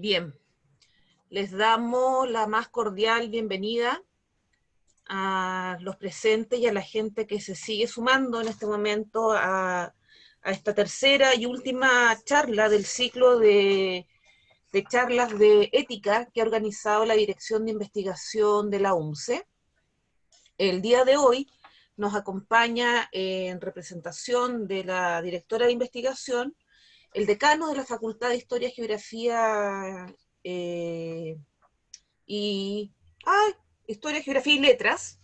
Bien, les damos la más cordial bienvenida a los presentes y a la gente que se sigue sumando en este momento a esta tercera y última charla del ciclo de charlas de ética que ha organizado la Dirección de Investigación de la UNCE. El día de hoy nos acompaña en representación de la directora de investigación el decano de la Facultad de Historia, Geografía y Historia, Geografía y Letras,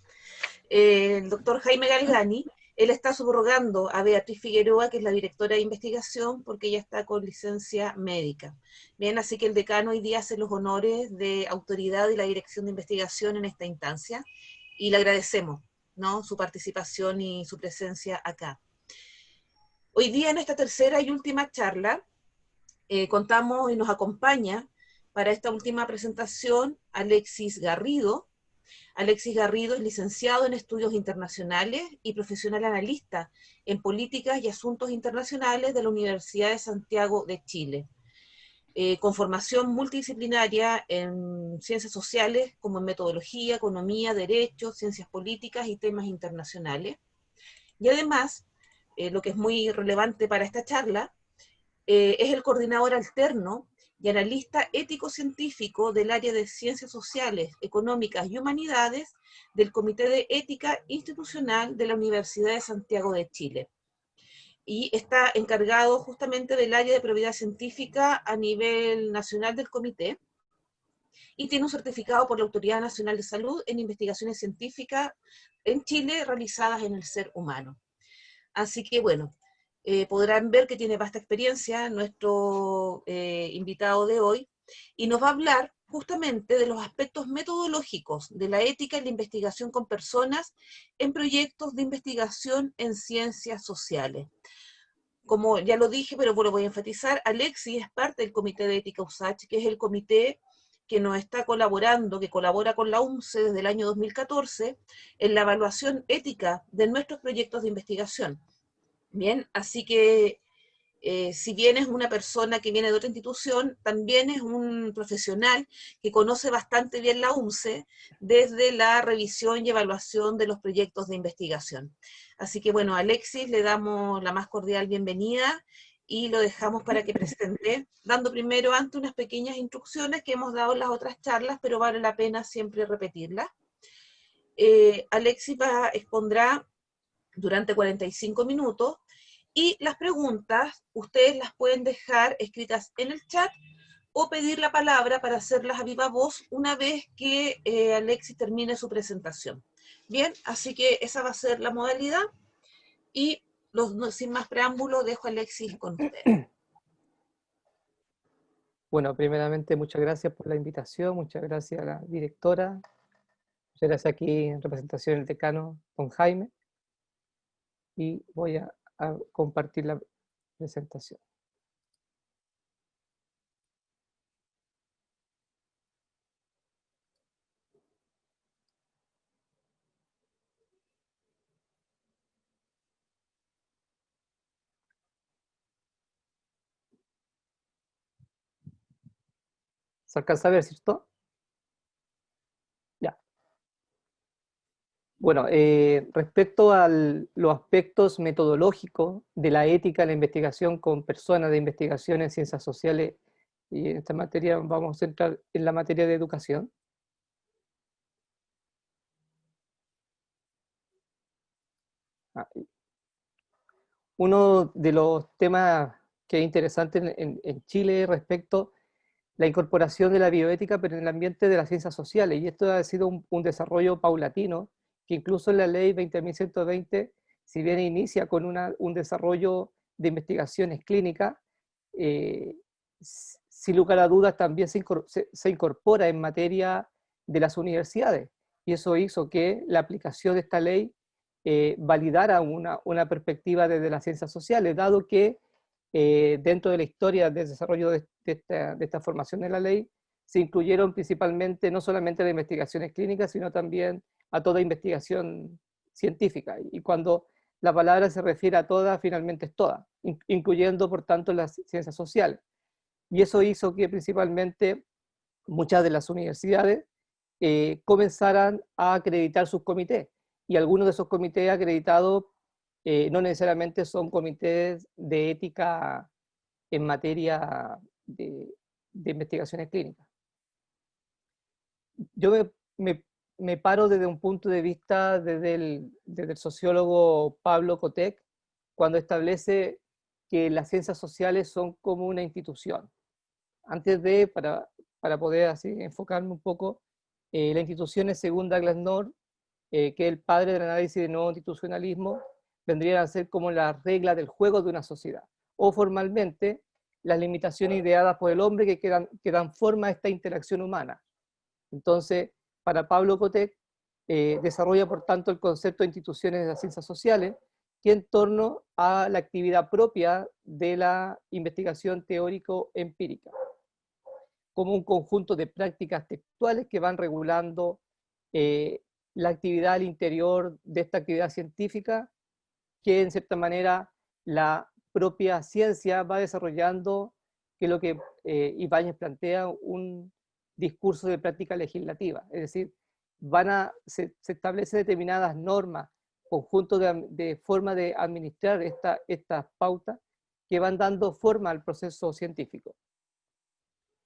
el doctor Jaime Galgani. Él está subrogando a Beatriz Figueroa, que es la directora de investigación, porque ella está con licencia médica. Bien, así que el decano hoy día hace los honores de autoridad de la dirección de investigación en esta instancia, y le agradecemos, ¿no?, su participación y su presencia acá. Hoy día en esta tercera y última charla contamos y nos acompaña para esta última presentación Alexis Garrido. Alexis Garrido es licenciado en Estudios Internacionales y profesional analista en Políticas y Asuntos Internacionales de la Universidad de Santiago de Chile, con formación multidisciplinaria en ciencias sociales como en metodología, economía, derecho, ciencias políticas y temas internacionales. Y además, lo que es muy relevante para esta charla, es el coordinador alterno y analista ético-científico del área de Ciencias Sociales, Económicas y Humanidades del Comité de Ética Institucional de la Universidad de Santiago de Chile. Y está encargado justamente del área de probidad científica a nivel nacional del comité, y tiene un certificado por la Autoridad Nacional de Salud en investigaciones científicas en Chile realizadas en el ser humano. Así que bueno, podrán ver que tiene vasta experiencia nuestro invitado de hoy, y nos va a hablar justamente de los aspectos metodológicos de la ética y la investigación con personas en proyectos de investigación en ciencias sociales. Como ya lo dije, pero bueno, voy a enfatizar, Alexis es parte del Comité de Ética USACH, que es el comité que nos está colaborando, que colabora con la UNCE desde el año 2014 en la evaluación ética de nuestros proyectos de investigación. Bien, así que si bien es una persona que viene de otra institución, también es un profesional que conoce bastante bien la UNCE desde la revisión y evaluación de los proyectos de investigación. Así que bueno, a Alexis le damos la más cordial bienvenida y lo dejamos para que presente, dando primero antes unas pequeñas instrucciones que hemos dado en las otras charlas, pero vale la pena siempre repetirlas. Alexis expondrá durante 45 minutos, y las preguntas ustedes las pueden dejar escritas en el chat o pedir la palabra para hacerlas a viva voz una vez que Alexis termine su presentación. Bien, así que esa va a ser la modalidad, y sin más preámbulos dejo a Alexis con ustedes. Bueno, primeramente muchas gracias por la invitación, muchas gracias a la directora, muchas gracias aquí en representación del decano, don Jaime, y voy a compartir la presentación. ¿Se alcanza a ver, cierto? Ya. Bueno, respecto a los aspectos metodológicos de la ética de la investigación con personas de investigación en ciencias sociales, y en esta materia vamos a centrar en la materia de educación. Uno de los temas que es interesante en Chile respecto a la incorporación de la bioética, pero en el ambiente de las ciencias sociales, y esto ha sido un desarrollo paulatino, que incluso en la ley 20.120, si bien inicia con un desarrollo de investigaciones clínicas, sin lugar a dudas también se incorpora en materia de las universidades, y eso hizo que la aplicación de esta ley validara una perspectiva desde las ciencias sociales, dado que dentro de la historia del desarrollo de esta formación de la ley, se incluyeron principalmente no solamente las investigaciones clínicas, sino también a toda investigación científica. Y cuando la palabra se refiere a toda, finalmente es toda, incluyendo por tanto las ciencias sociales. Y eso hizo que principalmente muchas de las universidades comenzaran a acreditar sus comités. Y algunos de esos comités acreditados no necesariamente son comités de ética en materia de investigaciones clínicas. Yo me paro desde un punto de vista desde el sociólogo Pablo Kotek, cuando establece que las ciencias sociales son como una institución. Antes para poder así enfocarme un poco, la institución es, según Douglas North, que es el padre del análisis de nuevo institucionalismo, vendrían a ser como las reglas del juego de una sociedad, o formalmente las limitaciones ideadas por el hombre que dan forma a esta interacción humana. Entonces, para Pablo Kotek, desarrolla por tanto el concepto de instituciones de las ciencias sociales, que en torno a la actividad propia de la investigación teórico-empírica, como un conjunto de prácticas textuales que van regulando la actividad al interior de esta actividad científica, que en cierta manera la propia ciencia va desarrollando, que es lo que Ibáñez plantea, un discurso de práctica legislativa, es decir, se establecen determinadas normas, conjuntos de forma de administrar estas pautas que van dando forma al proceso científico.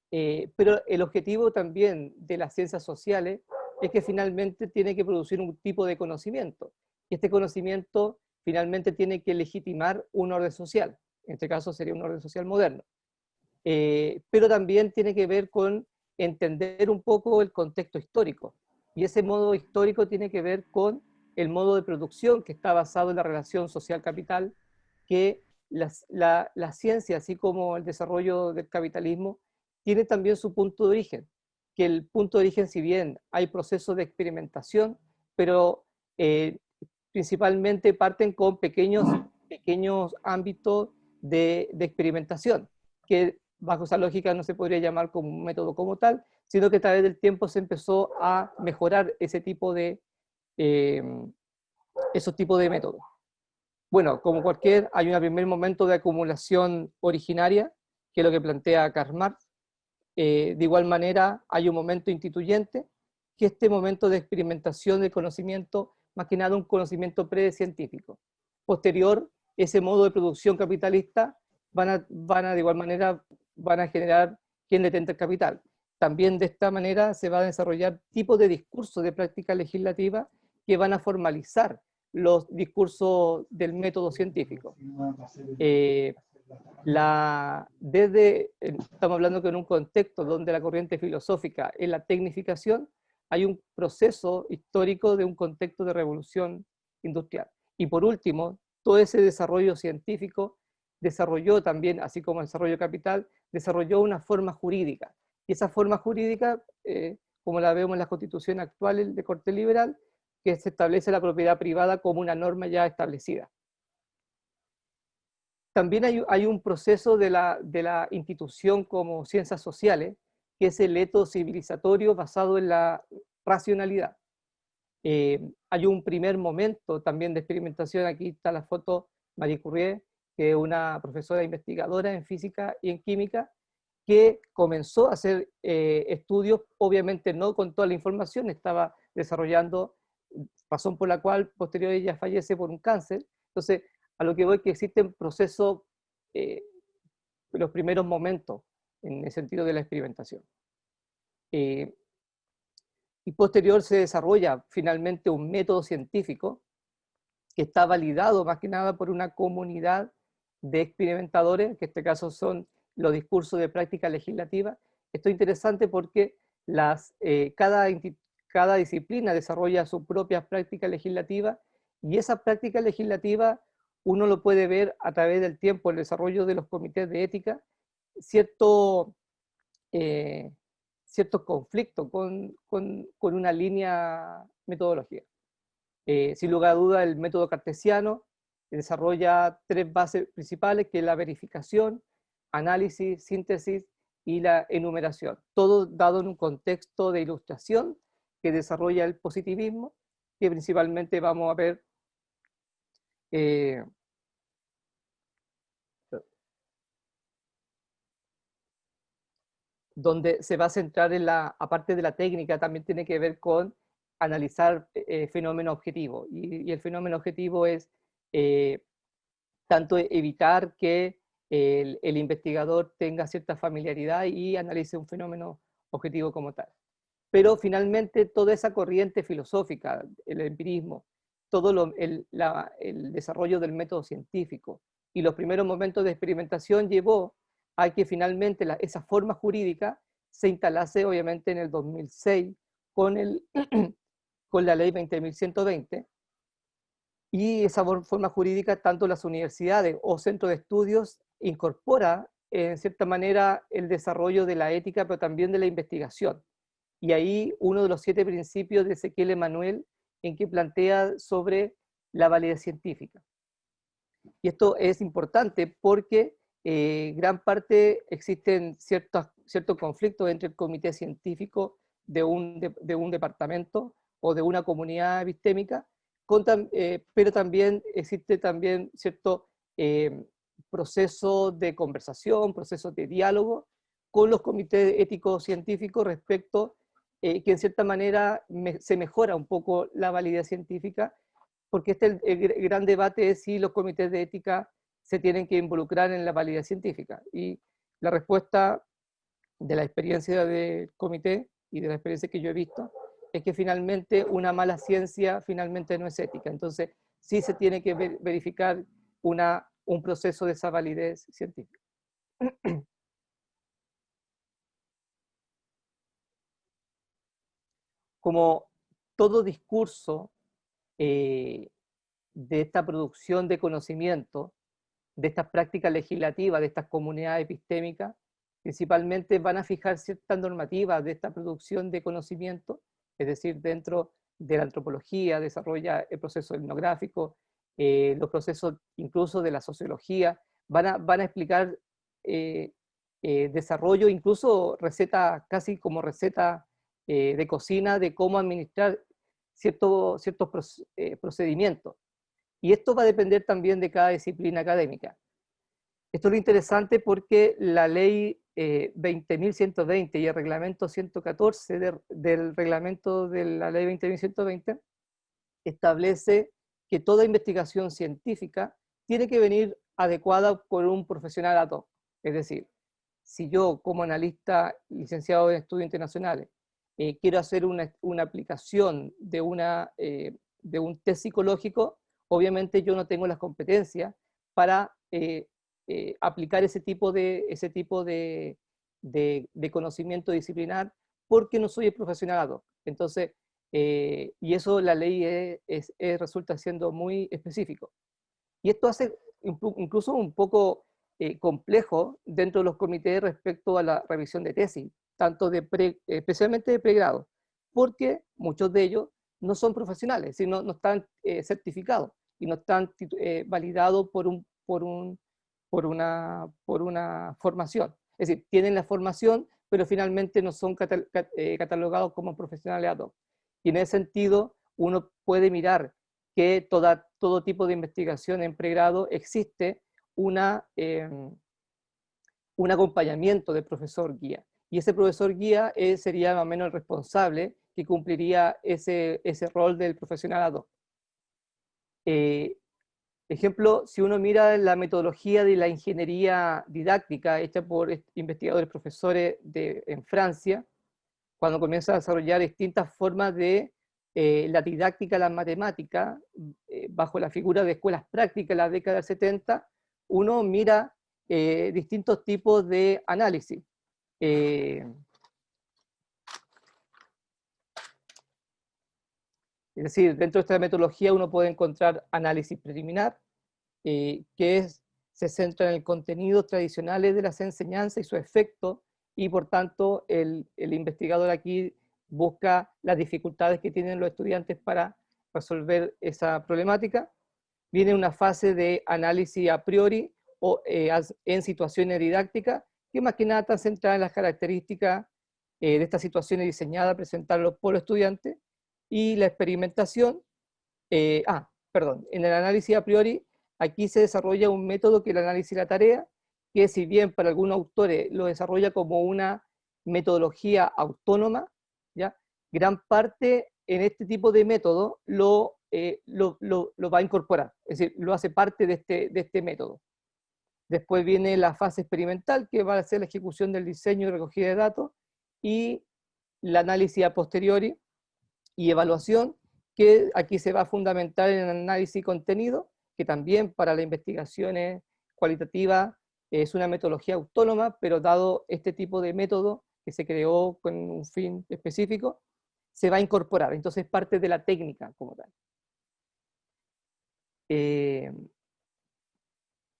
Pero el objetivo también de las ciencias sociales es que finalmente tiene que producir un tipo de conocimiento. Y este conocimiento finalmente tiene que legitimar un orden social. En este caso sería un orden social moderno. Pero también tiene que ver con entender un poco el contexto histórico. Y ese modo histórico tiene que ver con el modo de producción que está basado en la relación social-capital, que la ciencia, así como el desarrollo del capitalismo, tiene también su punto de origen, que el punto de origen, si bien hay procesos de experimentación, pero principalmente parten con pequeños ámbitos de experimentación, que bajo esa lógica no se podría llamar como un método como tal, sino que a través del tiempo se empezó a mejorar esos tipos de métodos. Bueno, como hay un primer momento de acumulación originaria, que es lo que plantea Karl Marx. De igual manera, hay un momento instituyente, que es este momento de experimentación del conocimiento, más que nada un conocimiento precientífico. Posterior, ese modo de producción capitalista de igual manera van a generar quien detenta el capital. También de esta manera se va a desarrollar tipos de discursos de práctica legislativa que van a formalizar los discursos del método científico. Estamos hablando que en un contexto donde la corriente filosófica es la tecnificación, hay un proceso histórico de un contexto de revolución industrial. Y por último, todo ese desarrollo científico desarrolló también, así como el desarrollo capital, desarrolló una forma jurídica. Y esa forma jurídica, como la vemos en la constitución actual de corte liberal, que se establece la propiedad privada como una norma ya establecida. También hay un proceso de la institución como ciencias sociales, que es el etos civilizatorio basado en la racionalidad. Hay un primer momento también de experimentación, aquí está la foto Marie Curie, que es una profesora investigadora en física y en química, que comenzó a hacer estudios, obviamente no con toda la información, estaba desarrollando, razón por la cual posterior ella fallece por un cáncer. Entonces, a lo que voy, que existen procesos, los primeros momentos en el sentido de la experimentación. Y posterior se desarrolla finalmente un método científico que está validado más que nada por una comunidad de experimentadores, que en este caso son los discursos de práctica legislativa. Esto es interesante porque cada disciplina desarrolla su propia práctica legislativa, y esa práctica legislativa uno lo puede ver a través del tiempo, el desarrollo de los comités de ética, cierto conflicto con una línea metodológica. Sin lugar a duda, el método cartesiano desarrolla tres bases principales, que es la verificación, análisis, síntesis y la enumeración. Todo dado en un contexto de ilustración que desarrolla el positivismo, que principalmente vamos a ver donde se va a centrar en aparte de la técnica, también tiene que ver con analizar fenómenos objetivos. Y el fenómeno objetivo es tanto evitar que el investigador tenga cierta familiaridad y analice un fenómeno objetivo como tal. Pero finalmente toda esa corriente filosófica, el empirismo, todo el desarrollo del método científico y los primeros momentos de experimentación llevó a que finalmente esa forma jurídica se instalase obviamente en el 2006 con, con la ley 20.120, y esa forma jurídica, tanto las universidades o centros de estudios, incorpora en cierta manera el desarrollo de la ética, pero también de la investigación. Y ahí uno de los 7 principios de Ezequiel Emanuel, en que plantea sobre la validez científica. Y esto es importante porque gran parte existen ciertos conflictos entre el comité científico de un departamento o de una comunidad epistémica, pero también existe también cierto proceso de conversación, proceso de diálogo con los comités éticos científicos respecto que en cierta manera se mejora un poco la validez científica, porque el gran debate es si los comités de ética se tienen que involucrar en la validez científica. Y la respuesta de la experiencia del comité y de la experiencia que yo he visto es que finalmente una mala ciencia finalmente no es ética. Entonces sí se tiene que verificar un proceso de esa validez científica. Como todo discurso de esta producción de conocimiento, de estas prácticas legislativas, de estas comunidades epistémicas, principalmente van a fijar ciertas normativas de esta producción de conocimiento, es decir, dentro de la antropología desarrolla el proceso etnográfico, los procesos incluso de la sociología, van a explicar desarrollo, incluso receta, casi como receta de cocina, de cómo administrar ciertos procedimientos. Y esto va a depender también de cada disciplina académica. Esto es lo interesante porque la ley 20.120 y el reglamento 114 del reglamento de la ley 20.120 establece que toda investigación científica tiene que venir adecuada por un profesional ad hoc. Es decir, si yo como analista licenciado en estudios internacionales quiero hacer una aplicación de un test psicológico, obviamente yo no tengo las competencias para aplicar ese tipo de conocimiento disciplinar porque no soy el profesional ad hoc. Entonces, y eso la ley resulta siendo muy específico. Y esto hace incluso un poco complejo dentro de los comités respecto a la revisión de tesis, tanto especialmente de pregrado, porque muchos de ellos no son profesionales, sino no están certificados y no están validados por una formación. Es decir, tienen la formación, pero finalmente no son catalogados como profesionales ad hoc. Y en ese sentido, uno puede mirar que todo tipo de investigación en pregrado existe un acompañamiento del profesor guía. Y ese profesor guía sería más o menos el responsable que cumpliría ese rol del profesional ad hoc. Ejemplo, si uno mira la metodología de la ingeniería didáctica hecha por investigadores profesores en Francia, cuando comienza a desarrollar distintas formas de la didáctica, la matemática, bajo la figura de escuelas prácticas en la década del 70, uno mira distintos tipos de análisis. Es decir, dentro de esta metodología uno puede encontrar análisis preliminar, se centra en el contenido tradicionales de las enseñanzas y su efecto, y por tanto el investigador aquí busca las dificultades que tienen los estudiantes para resolver esa problemática. Viene una fase de análisis a priori o en situaciones didácticas, que más que nada está centrada en las características de estas situaciones diseñadas a presentarlos por los estudiantes, y la experimentación, en el análisis a priori, aquí se desarrolla un método que es el análisis de la tarea, que si bien para algunos autores lo desarrolla como una metodología autónoma, ¿ya? Gran parte en este tipo de método lo va a incorporar, es decir, lo hace parte de este método. Después viene la fase experimental, que va a ser la ejecución del diseño y recogida de datos, y el análisis a posteriori y evaluación, que aquí se va a fundamentar en el análisis contenido, que también para las investigaciones cualitativas es una metodología autónoma, pero dado este tipo de método que se creó con un fin específico, se va a incorporar. Entonces es parte de la técnica como tal.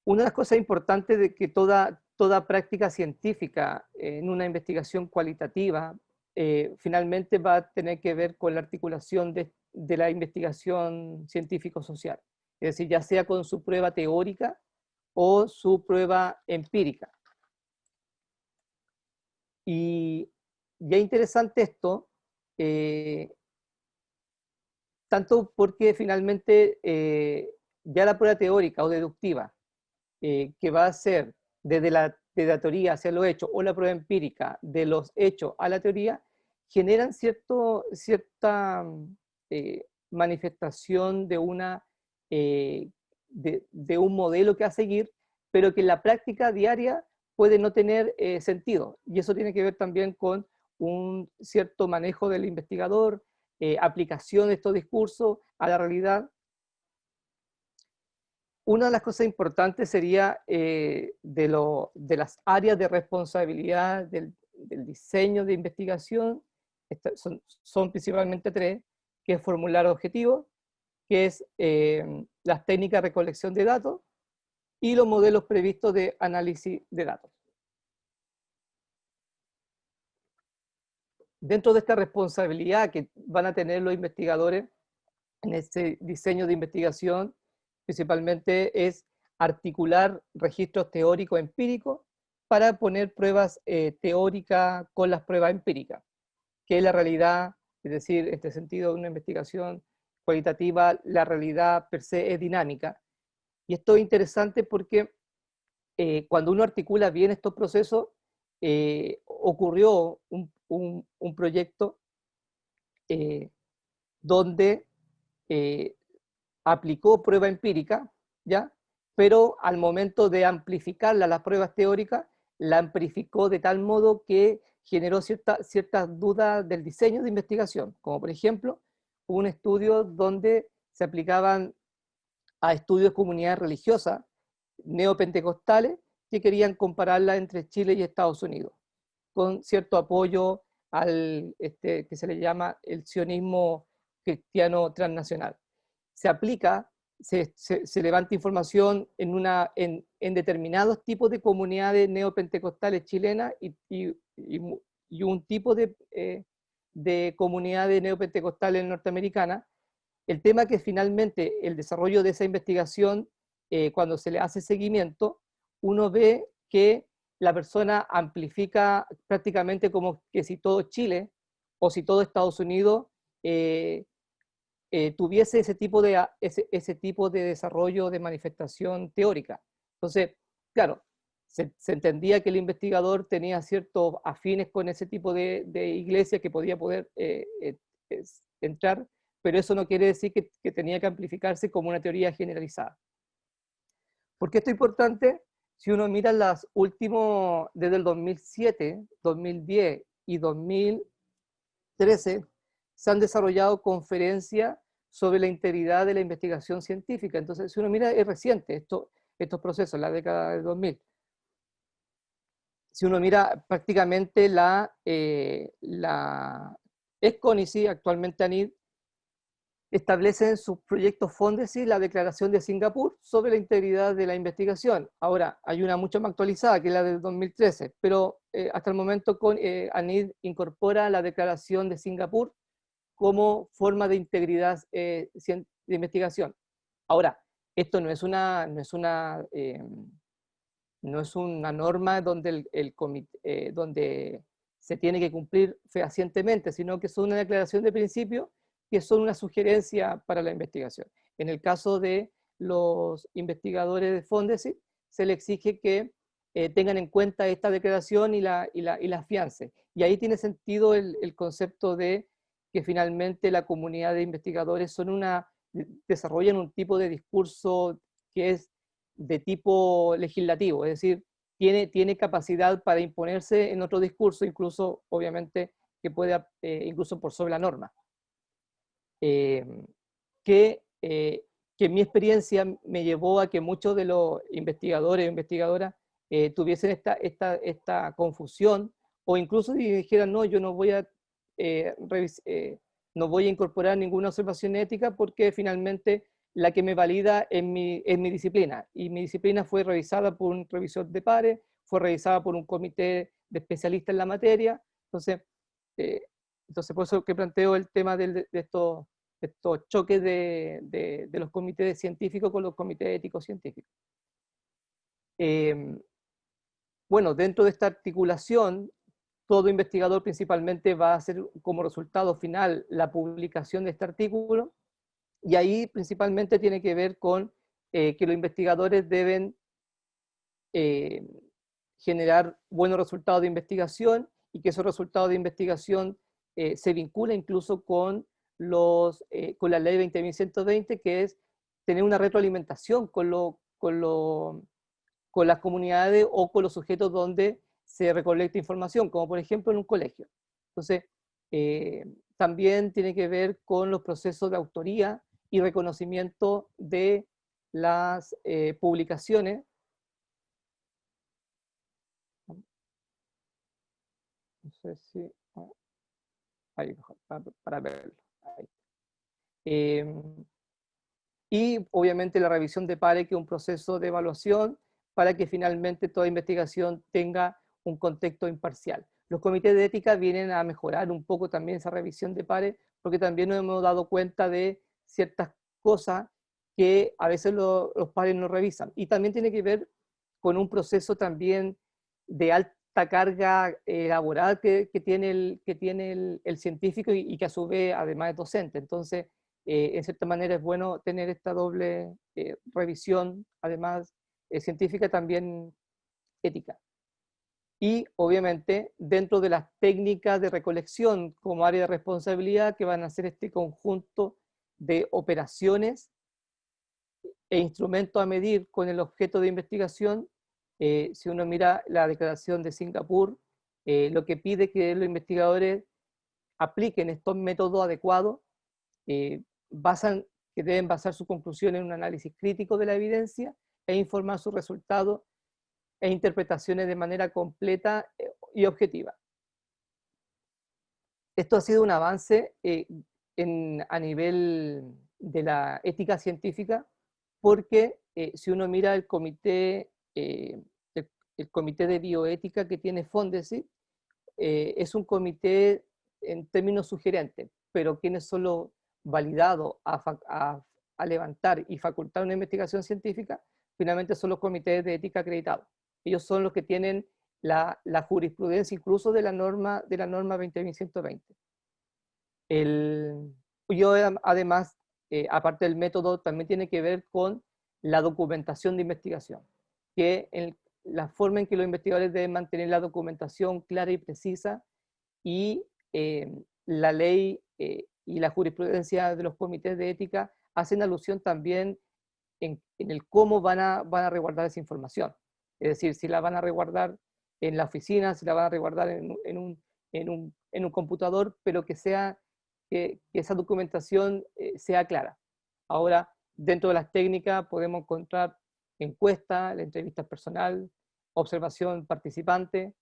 Una de las cosas importantes de que toda práctica científica en una investigación cualitativa finalmente va a tener que ver con la articulación de la investigación científico-social. Es decir, ya sea con su prueba teórica o su prueba empírica. Y ya interesante esto, tanto porque finalmente ya la prueba teórica o deductiva, que va a ser desde la teoría hacia lo hecho, o la prueba empírica de los hechos a la teoría, generan cierta manifestación de un modelo que a seguir, pero que en la práctica diaria puede no tener sentido. Y eso tiene que ver también con un cierto manejo del investigador, aplicación de estos discursos a la realidad. Una de las cosas importantes sería de las áreas de responsabilidad del diseño de investigación, son principalmente tres, que es formular objetivos, que es las técnicas de recolección de datos y los modelos previstos de análisis de datos. Dentro de esta responsabilidad que van a tener los investigadores en este diseño de investigación, principalmente es articular registros teóricos empíricos para poner pruebas teóricas con las pruebas empíricas, que es la realidad, es decir, en este sentido de una investigación cualitativa, la realidad per se es dinámica. Y esto es interesante porque cuando uno articula bien estos procesos, ocurrió un proyecto donde aplicó prueba empírica, ¿ya? Pero al momento de amplificarla las pruebas teóricas, la amplificó de tal modo que generó ciertas dudas del diseño de investigación, como por ejemplo un estudio donde se aplicaban a estudios de comunidades religiosas neopentecostales que querían compararla entre Chile y Estados Unidos, con cierto apoyo al que se le llama el sionismo cristiano transnacional. Se aplica, se levanta información en determinados tipos de comunidades neopentecostales chilenas y un tipo de comunidades neopentecostales norteamericanas. El tema que finalmente el desarrollo de esa investigación, cuando se le hace seguimiento, uno ve que la persona amplifica prácticamente como que si todo Chile o si todo Estados Unidos tuviese ese tipo de desarrollo de manifestación teórica. Entonces, claro, se entendía que el investigador tenía ciertos afines con ese tipo de iglesia que podía poder entrar, pero eso no quiere decir que tenía que amplificarse como una teoría generalizada. ¿Por qué esto es importante? Si uno mira las últimos, desde el 2007, 2010 y 2013, se han desarrollado conferencias sobre la integridad de la investigación científica. Entonces, si uno mira, es reciente estos procesos, la década de 2000. Si uno mira prácticamente la ESCONICI, actualmente ANID, establece en sus proyectos FONDESI la Declaración de Singapur sobre la integridad de la investigación. Ahora, hay una mucho más actualizada, que es la del 2013, pero hasta el momento ANID incorpora la Declaración de Singapur como forma de integridad de investigación. Ahora, esto no es una norma donde, donde se tiene que cumplir fehacientemente, sino que es una declaración de principio que son una sugerencia para la investigación. En el caso de los investigadores de FONDESI, se le exige que tengan en cuenta esta declaración y la fianza. Y ahí tiene sentido el concepto de que finalmente la comunidad de investigadores desarrollan un tipo de discurso que es de tipo legislativo, es decir, tiene capacidad para imponerse en otro discurso, incluso, obviamente, que pueda, incluso por sobre la norma. Que mi experiencia me llevó a que muchos de los investigadores o investigadoras tuviesen esta confusión, o incluso dijeran, no, yo no voy a no voy a incorporar ninguna observación ética porque finalmente la que me valida es mi disciplina, y mi disciplina fue revisada por un revisor de pares, fue revisada por un comité de especialistas en la materia. Entonces, por eso que planteo el tema de estos choques de los comités científicos con los comités éticos científicos. Bueno, dentro de esta articulación, todo investigador principalmente va a hacer como resultado final la publicación de este artículo, y ahí principalmente tiene que ver con que los investigadores deben generar buenos resultados de investigación, y que esos resultados de investigación se vinculan incluso con la ley 20.120, que es tener una retroalimentación con las comunidades o con los sujetos donde se recolecta información, como por ejemplo en un colegio. Entonces, también tiene que ver con los procesos de autoría y reconocimiento de las publicaciones. No sé si... ahí mejor, para verlo. Ahí. Y obviamente la revisión de pares, que es un proceso de evaluación para que finalmente toda investigación tenga un contexto imparcial. Los comités de ética vienen a mejorar un poco también esa revisión de pares, porque también nos hemos dado cuenta de ciertas cosas que a veces los pares no revisan. Y también tiene que ver con un proceso también de alta carga laboral que tiene el científico, y que a su vez además es docente. Entonces, en cierta manera es bueno tener esta doble revisión, además científica, también ética. Y obviamente dentro de las técnicas de recolección como área de responsabilidad, que van a ser este conjunto de operaciones e instrumentos a medir con el objeto de investigación. Si uno mira la declaración de Singapur, lo que pide que los investigadores apliquen estos métodos adecuados, que deben basar su conclusión en un análisis crítico de la evidencia e informar sus resultados e interpretaciones de manera completa y objetiva. Esto ha sido un avance a nivel de la ética científica, porque si uno mira el comité de bioética que tiene Fondesit, es un comité en términos sugerentes, pero quienes son los validados a levantar y facultar una investigación científica, finalmente son los comités de ética acreditados. Ellos son los que tienen la jurisprudencia incluso de la norma 20.120. Yo además, aparte del método, también tiene que ver con la documentación de investigación, que la forma en que los investigadores deben mantener la documentación clara y precisa, y la ley y la jurisprudencia de los comités de ética hacen alusión también en el cómo van a resguardar esa información. Es decir, si la van a resguardar en la oficina, si la van a resguardar en un computador, pero que esa documentación sea clara. Ahora, dentro de las técnicas podemos encontrar encuesta, la entrevista personal, observación participante.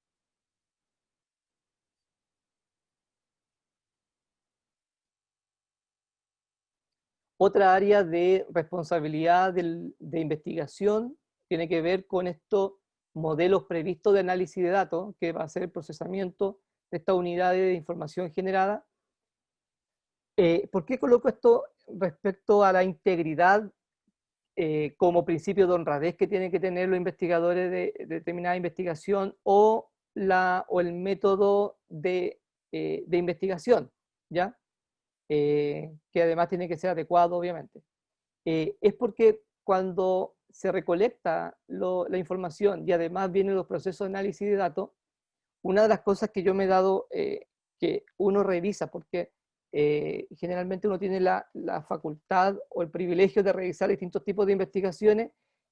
Otra área de responsabilidad de investigación tiene que ver con estos modelos previstos de análisis de datos, que va a ser el procesamiento de estas unidades de información generada. ¿Por qué coloco esto respecto a la integridad como principio de honradez que tienen que tener los investigadores de determinada investigación, o el método de investigación, ¿ya? Que además tiene que ser adecuado, obviamente? Es porque cuando se recolecta la información y además vienen los procesos de análisis de datos, una de las cosas que yo me he dado, que uno revisa, porque generalmente uno tiene la facultad o el privilegio de revisar distintos tipos de investigaciones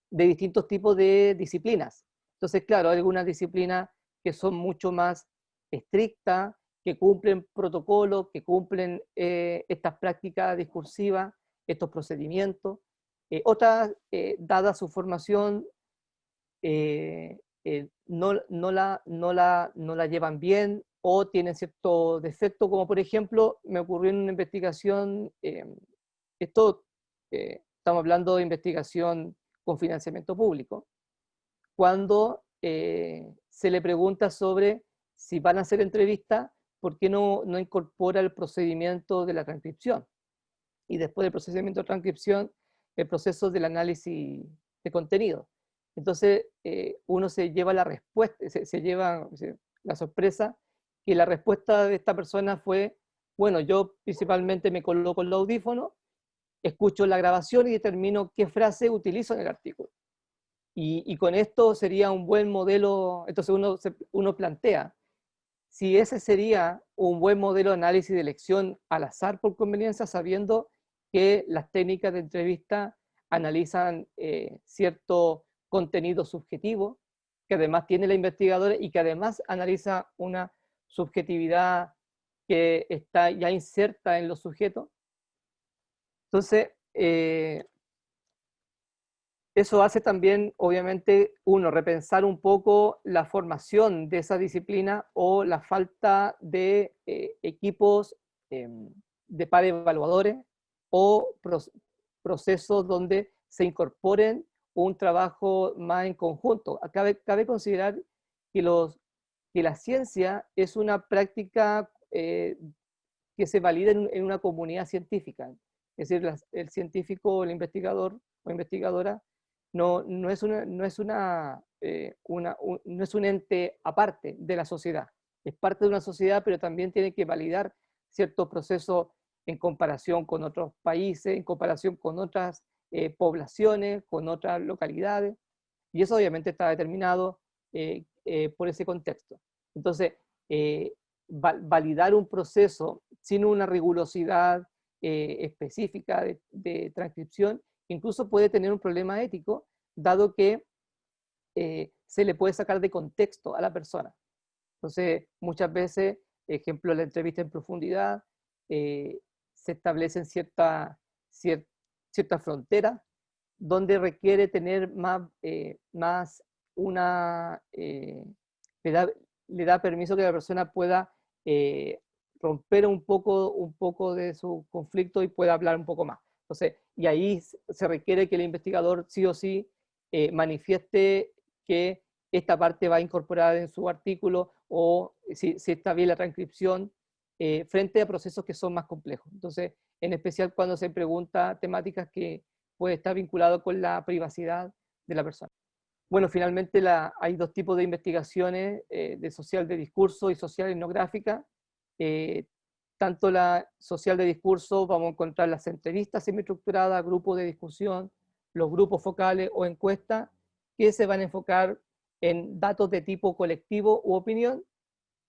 de distintos tipos de disciplinas. Entonces, claro, hay algunas disciplinas que son mucho más estrictas, que cumplen protocolos, que cumplen estas prácticas discursivas, estos procedimientos. Otras, dada su formación, no la llevan bien o tienen cierto defecto, como por ejemplo, me ocurrió en una investigación, estamos hablando de investigación con financiamiento público, cuando se le pregunta sobre si van a hacer entrevistas, ¿por qué no incorpora el procedimiento de la transcripción? Y después del procedimiento de transcripción, el proceso del análisis de contenido. Entonces, uno se lleva la respuesta, se lleva la sorpresa que la respuesta de esta persona fue, bueno, yo principalmente me coloco el audífono, escucho la grabación y determino qué frase utilizo en el artículo. Y con esto sería un buen modelo, entonces uno plantea, si ese sería un buen modelo de análisis de elección al azar por conveniencia, sabiendo que las técnicas de entrevista analizan cierto contenido subjetivo, que además tiene la investigadora y que además analiza una subjetividad que está ya inserta en los sujetos. Entonces, eso hace también, obviamente, uno, repensar un poco la formación de esa disciplina o la falta de equipos de pares evaluadores o procesos donde se incorporen un trabajo más en conjunto. Cabe considerar que, que la ciencia es una práctica que se valida en una comunidad científica. Es decir, el científico o el investigador o investigadora no es un ente aparte de la sociedad. Es parte de una sociedad, pero también tiene que validar ciertos procesos en comparación con otros países, en comparación con otras poblaciones, con otras localidades, y eso obviamente está determinado por ese contexto. Entonces, validar un proceso sin una rigurosidad específica de transcripción incluso puede tener un problema ético, dado que se le puede sacar de contexto a la persona. Entonces, muchas veces, ejemplo, la entrevista en profundidad, se establecen ciertas fronteras donde requiere tener más una, le da permiso que la persona pueda romper un poco de su conflicto y pueda hablar un poco más. Entonces, y ahí se requiere que el investigador sí o sí manifieste que esta parte va incorporada en su artículo o si está bien la transcripción frente a procesos que son más complejos. Entonces, en especial cuando se pregunta temáticas que puede estar vinculado con la privacidad de la persona. Bueno, finalmente hay dos tipos de investigaciones, de social de discurso y social etnográfica. Tanto la social de discurso, vamos a encontrar las entrevistas semiestructuradas, grupos de discusión, los grupos focales o encuestas, que se van a enfocar en datos de tipo colectivo u opinión,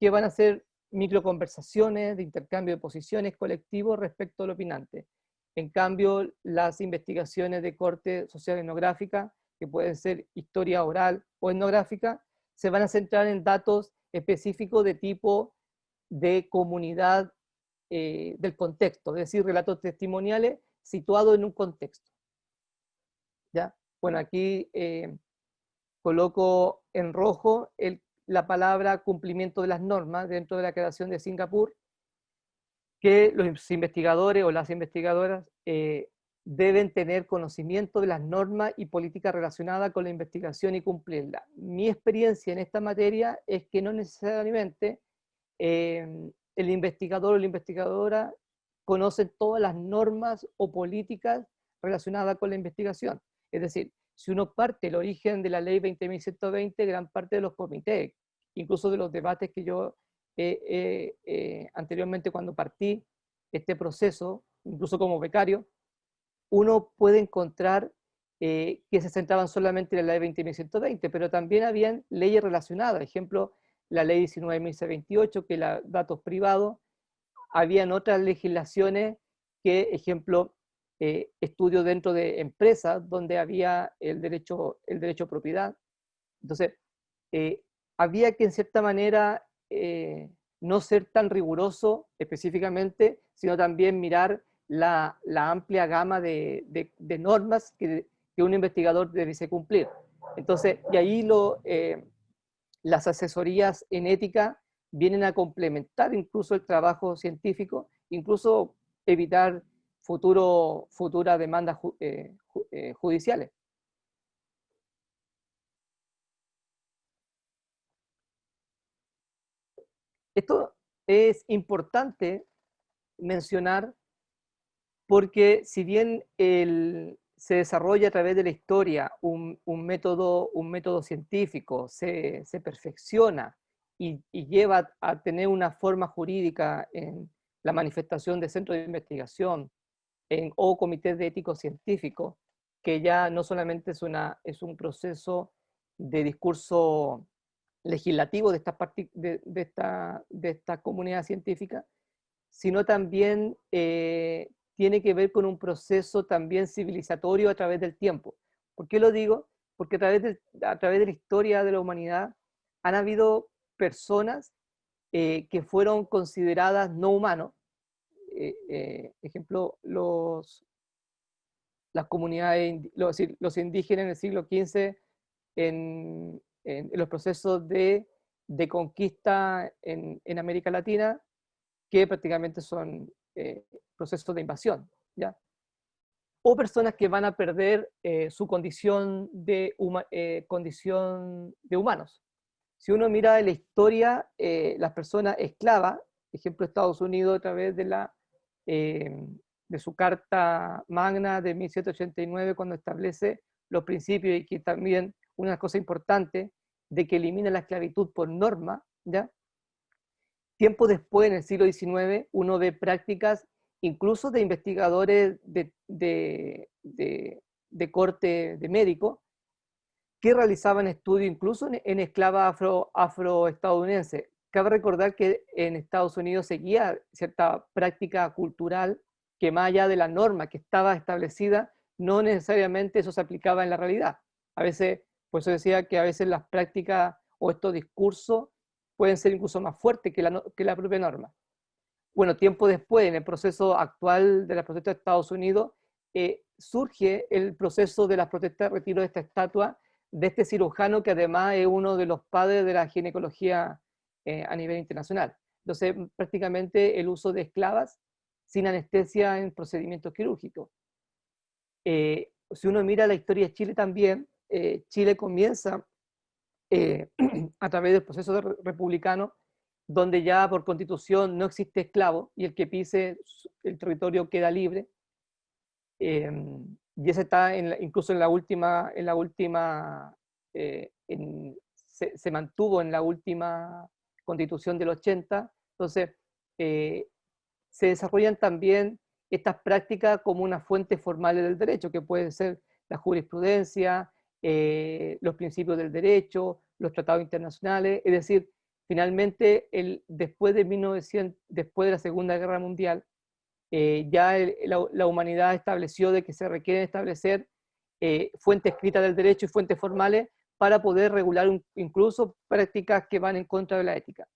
que van a ser microconversaciones de intercambio de posiciones colectivos respecto al opinante. En cambio, las investigaciones de corte social etnográfica, que pueden ser historia oral o etnográfica, se van a centrar en datos específicos de tipo de comunidad del contexto, es decir, relatos testimoniales situados en un contexto. ¿Ya? Bueno, aquí coloco en rojo la palabra cumplimiento de las normas dentro de la Declaración de Singapur, que los investigadores o las investigadoras deben tener conocimiento de las normas y políticas relacionadas con la investigación y cumplirla. Mi experiencia en esta materia es que no necesariamente el investigador o la investigadora conocen todas las normas o políticas relacionadas con la investigación. Es decir, si uno parte el origen de la ley 20.120, gran parte de los comités, incluso de los debates que yo anteriormente cuando partí este proceso, incluso como becario, uno puede encontrar que se centraban solamente en la ley 20.120, pero también habían leyes relacionadas, ejemplo, la ley 19.628, que era datos privados. Habían otras legislaciones que, ejemplo, estudios dentro de empresas donde había el derecho a propiedad. Entonces, había que en cierta manera no ser tan riguroso específicamente, sino también mirar la amplia gama de normas que un investigador debe cumplir. Entonces, y ahí las asesorías en ética vienen a complementar incluso el trabajo científico, incluso evitar futuras demandas judiciales. Esto es importante mencionar porque si bien se desarrolla a través de la historia un método científico, se perfecciona y lleva a tener una forma jurídica en la manifestación de centros de investigación o comités de éticos científicos, que ya no solamente es un proceso de discurso legislativo de esta comunidad científica, sino también tiene que ver con un proceso también civilizatorio a través del tiempo. ¿Por qué lo digo? Porque a través de la historia de la humanidad han habido personas que fueron consideradas no humanos. Ejemplo, las comunidades, los indígenas en el siglo XV en los procesos de conquista en América Latina, que prácticamente son procesos de invasión, ¿ya? O personas que van a perder su condición condición de humanos. Si uno mira la historia, las personas esclavas, ejemplo Estados Unidos a través de su Carta Magna de 1789, cuando establece los principios y que también una cosa importante de que elimina la esclavitud por norma, ¿ya? Tiempo después, en el siglo XIX, uno ve prácticas incluso de investigadores de corte de médico que realizaban estudios incluso en esclavas afroestadounidenses. Cabe recordar que en Estados Unidos seguía cierta práctica cultural que más allá de la norma que estaba establecida, no necesariamente eso se aplicaba en la realidad. A veces, por eso decía que a veces las prácticas o estos discursos pueden ser incluso más fuertes que la propia norma. Bueno, tiempo después, en el proceso actual de las protestas de Estados Unidos, surge el proceso de las protestas de retiro de esta estatua de este cirujano que además es uno de los padres de la ginecología a nivel internacional. Entonces, prácticamente el uso de esclavas sin anestesia en procedimientos quirúrgicos. Si uno mira la historia de Chile también, Chile comienza a través del proceso republicano, donde ya por constitución no existe esclavo y el que pise el territorio queda libre. Y ese está incluso se mantuvo en la última constitución del 80. Entonces, se desarrollan también estas prácticas como una fuente formal del derecho, que puede ser la jurisprudencia, los principios del derecho, los tratados internacionales, es decir, finalmente después de la Segunda Guerra Mundial, ya la humanidad estableció de que se requieren establecer fuentes escritas del derecho y fuentes formales para poder regular incluso prácticas que van en contra de la ética.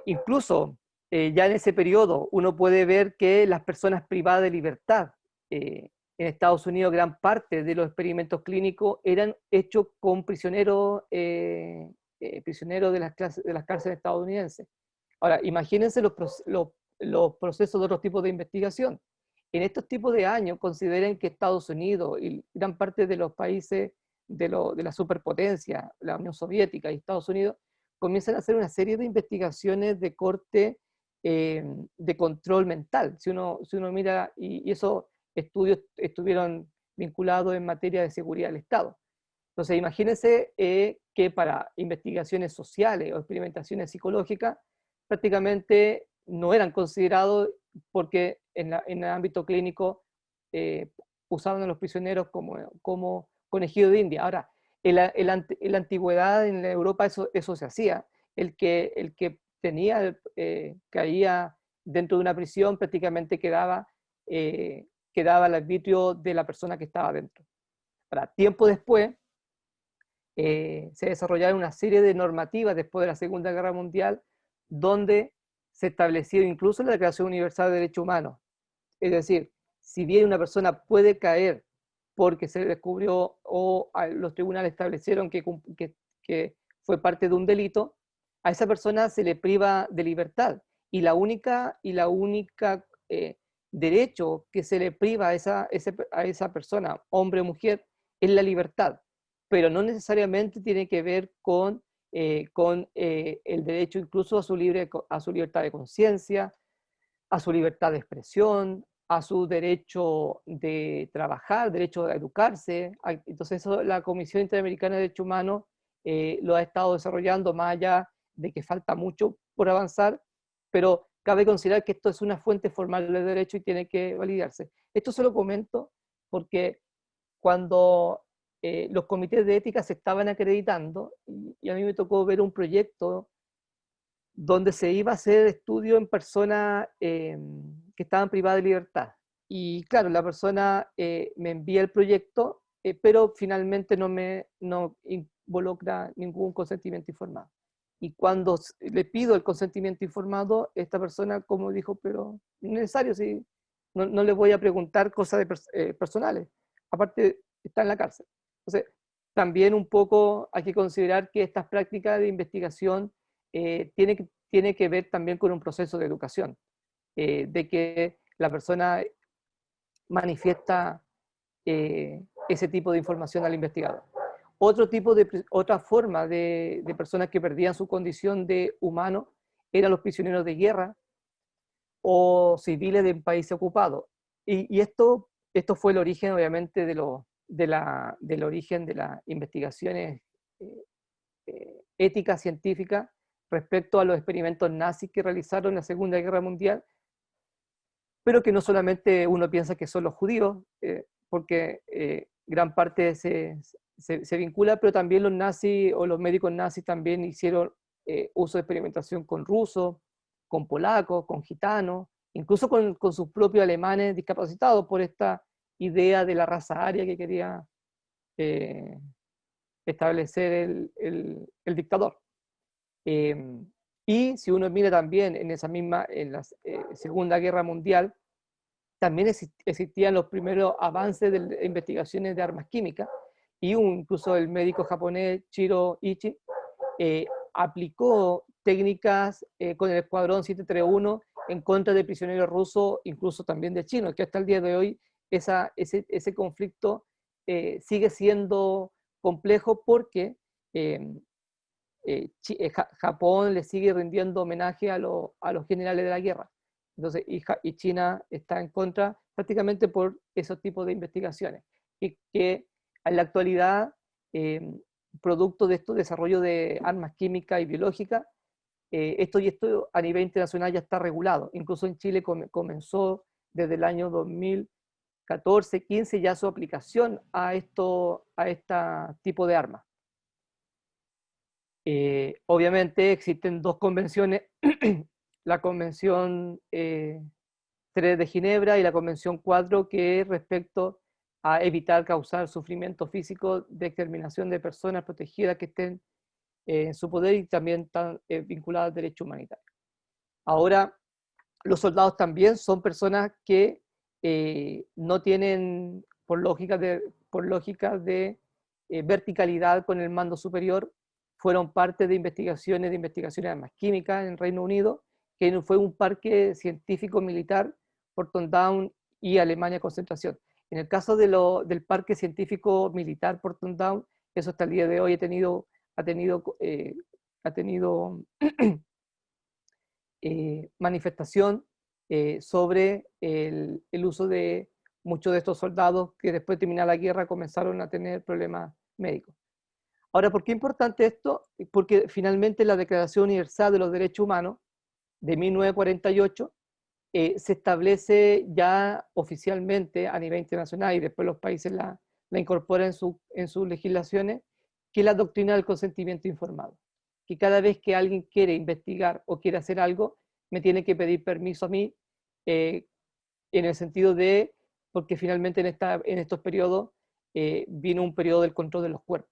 Incluso ya en ese periodo uno puede ver que las personas privadas de libertad, en Estados Unidos gran parte de los experimentos clínicos eran hechos con prisioneros de las cárceles estadounidenses. Ahora, imagínense los procesos de otros tipos de investigación. En estos tipos de años consideren que Estados Unidos y gran parte de los países de la superpotencia, la Unión Soviética y Estados Unidos, comienzan a hacer una serie de investigaciones de corte de control mental. Si uno mira, y esos estudios estuvieron vinculados en materia de seguridad del Estado. Entonces, imagínense que para investigaciones sociales o experimentaciones psicológicas, prácticamente no eran considerados porque en el ámbito clínico usaban a los prisioneros como conejillo de India. Ahora, en la antigüedad en Europa eso se hacía. El que caía dentro de una prisión prácticamente quedaba al arbitrio de la persona que estaba dentro. Ahora, tiempo después, se desarrollaron una serie de normativas después de la Segunda Guerra Mundial, donde se estableció incluso la Declaración Universal de Derechos Humanos. Es decir, si bien una persona puede caer porque se descubrió o los tribunales establecieron que fue parte de un delito, a esa persona se le priva de libertad. Y la única derecho que se le priva a esa persona, hombre o mujer, es la libertad. Pero no necesariamente tiene que ver con el derecho incluso a su libertad de conciencia, a su libertad de expresión, a su derecho de trabajar, derecho a educarse. Entonces eso, la Comisión Interamericana de Derechos Humanos lo ha estado desarrollando, más allá de que falta mucho por avanzar, pero cabe considerar que esto es una fuente formal de derecho y tiene que validarse. Esto se lo comento porque cuando los comités de ética se estaban acreditando, y a mí me tocó ver un proyecto donde se iba a hacer estudio en personas que estaban privadas de libertad. Y claro, la persona me envía el proyecto, pero finalmente no involucra ningún consentimiento informado. Y cuando le pido el consentimiento informado, esta persona como dijo, pero no es necesario, si no le voy a preguntar cosas personales. Aparte, está en la cárcel. Entonces, también un poco hay que considerar que estas prácticas de investigación tiene que ver también con un proceso de educación, de que la persona manifiesta ese tipo de información al investigador. Otra forma de personas que perdían su condición de humano eran los prisioneros de guerra o civiles de países ocupados. Y esto fue el origen, obviamente, del origen de las investigaciones éticas científicas respecto a los experimentos nazis que realizaron en la Segunda Guerra Mundial, pero que no solamente uno piensa que son los judíos, porque gran parte se vincula, pero también los nazis o los médicos nazis también hicieron uso de experimentación con rusos, con polacos, con gitanos, incluso con sus propios alemanes discapacitados por esta idea de la raza aria que quería establecer el dictador. Y si uno mira también en la Segunda Guerra Mundial, también existían los primeros avances de investigaciones de armas químicas, y incluso el médico japonés Shiro Ichi aplicó técnicas con el escuadrón 731 en contra de prisioneros rusos, incluso también de chinos, que hasta el día de hoy ese conflicto sigue siendo complejo porque Japón le sigue rindiendo homenaje a los generales de la guerra. Entonces, y China está en contra prácticamente por esos tipos de investigaciones. Y que en la actualidad, producto de estos desarrollo de armas químicas y biológicas, esto a nivel internacional ya está regulado. Incluso en Chile comenzó desde el año 2014-15 ya su aplicación a este tipo de armas. Obviamente existen dos convenciones, la Convención 3 de Ginebra y la Convención 4, que es respecto a evitar causar sufrimiento físico de exterminación de personas protegidas que estén en su poder y también están vinculadas al derecho humanitario. Ahora, los soldados también son personas que no tienen, por lógica de verticalidad con el mando superior, fueron parte de investigaciones de armas químicas en Reino Unido, que fue un parque científico militar, Porton Down y Alemania Concentración. En el caso del parque científico militar Porton Down, eso hasta el día de hoy ha tenido manifestación sobre el uso de muchos de estos soldados que después de terminar la guerra comenzaron a tener problemas médicos. Ahora, ¿por qué es importante esto? Porque finalmente la Declaración Universal de los Derechos Humanos de 1948 se establece ya oficialmente a nivel internacional y después los países la incorporan en sus legislaciones, que es la doctrina del consentimiento informado. Que cada vez que alguien quiere investigar o quiere hacer algo, me tiene que pedir permiso a mí, en el sentido de, porque finalmente en estos periodos vino un periodo del control de los cuerpos.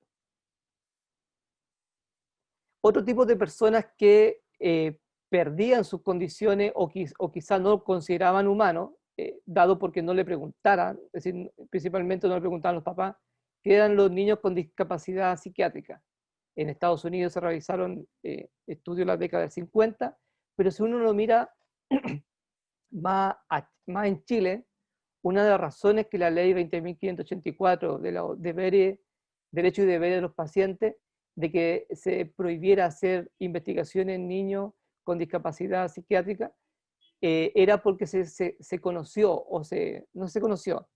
Otro tipo de personas que perdían sus condiciones o quizá no consideraban humanos, dado porque no le preguntaran, es decir, principalmente no le preguntaban los papás, que eran los niños con discapacidad psiquiátrica. En Estados Unidos se realizaron estudios en la década del 50, pero si uno lo mira más en Chile, una de las razones que la ley 20.584 de los deberes, derechos y deberes de los pacientes, de que se prohibiera hacer investigaciones en niños con discapacidad psiquiátrica, era porque se conoció, no se conoció,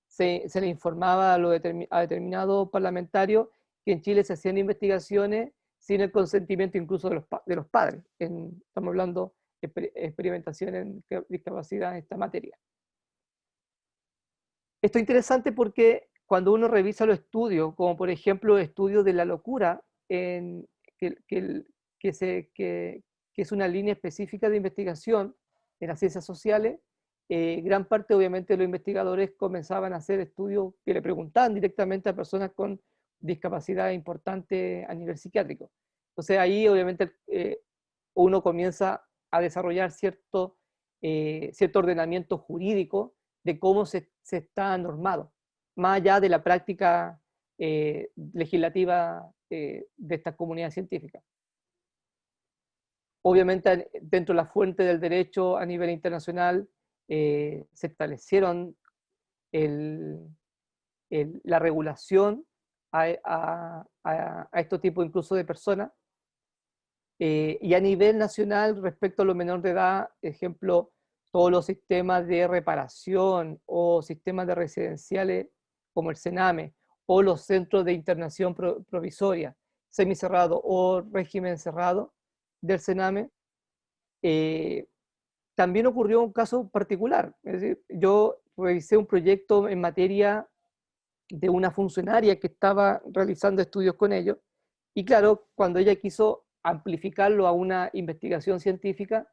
se le informaba a determinados parlamentarios que en Chile se hacían investigaciones sin el consentimiento incluso de los padres. Estamos hablando de experimentación en discapacidad en esta materia. Esto es interesante porque cuando uno revisa los estudios, como por ejemplo estudios de la locura, que es una línea específica de investigación en las ciencias sociales, gran parte obviamente de los investigadores comenzaban a hacer estudios que le preguntaban directamente a personas con discapacidad importante a nivel psiquiátrico. Entonces ahí obviamente uno comienza a desarrollar cierto ordenamiento jurídico de cómo se está normado, más allá de la práctica legislativa de estas comunidades científicas. Obviamente, dentro de la fuente del derecho a nivel internacional, se establecieron la regulación a estos tipos incluso de personas. Y a nivel nacional, respecto a los menores de edad, ejemplo, todos los sistemas de reparación o sistemas de residenciales como el CENAME o los centros de internación provisoria, semicerrado o régimen cerrado del CENAME, también ocurrió un caso particular. Es decir, yo revisé un proyecto en materia de una funcionaria que estaba realizando estudios con ellos, y claro, cuando ella quiso amplificarlo a una investigación científica,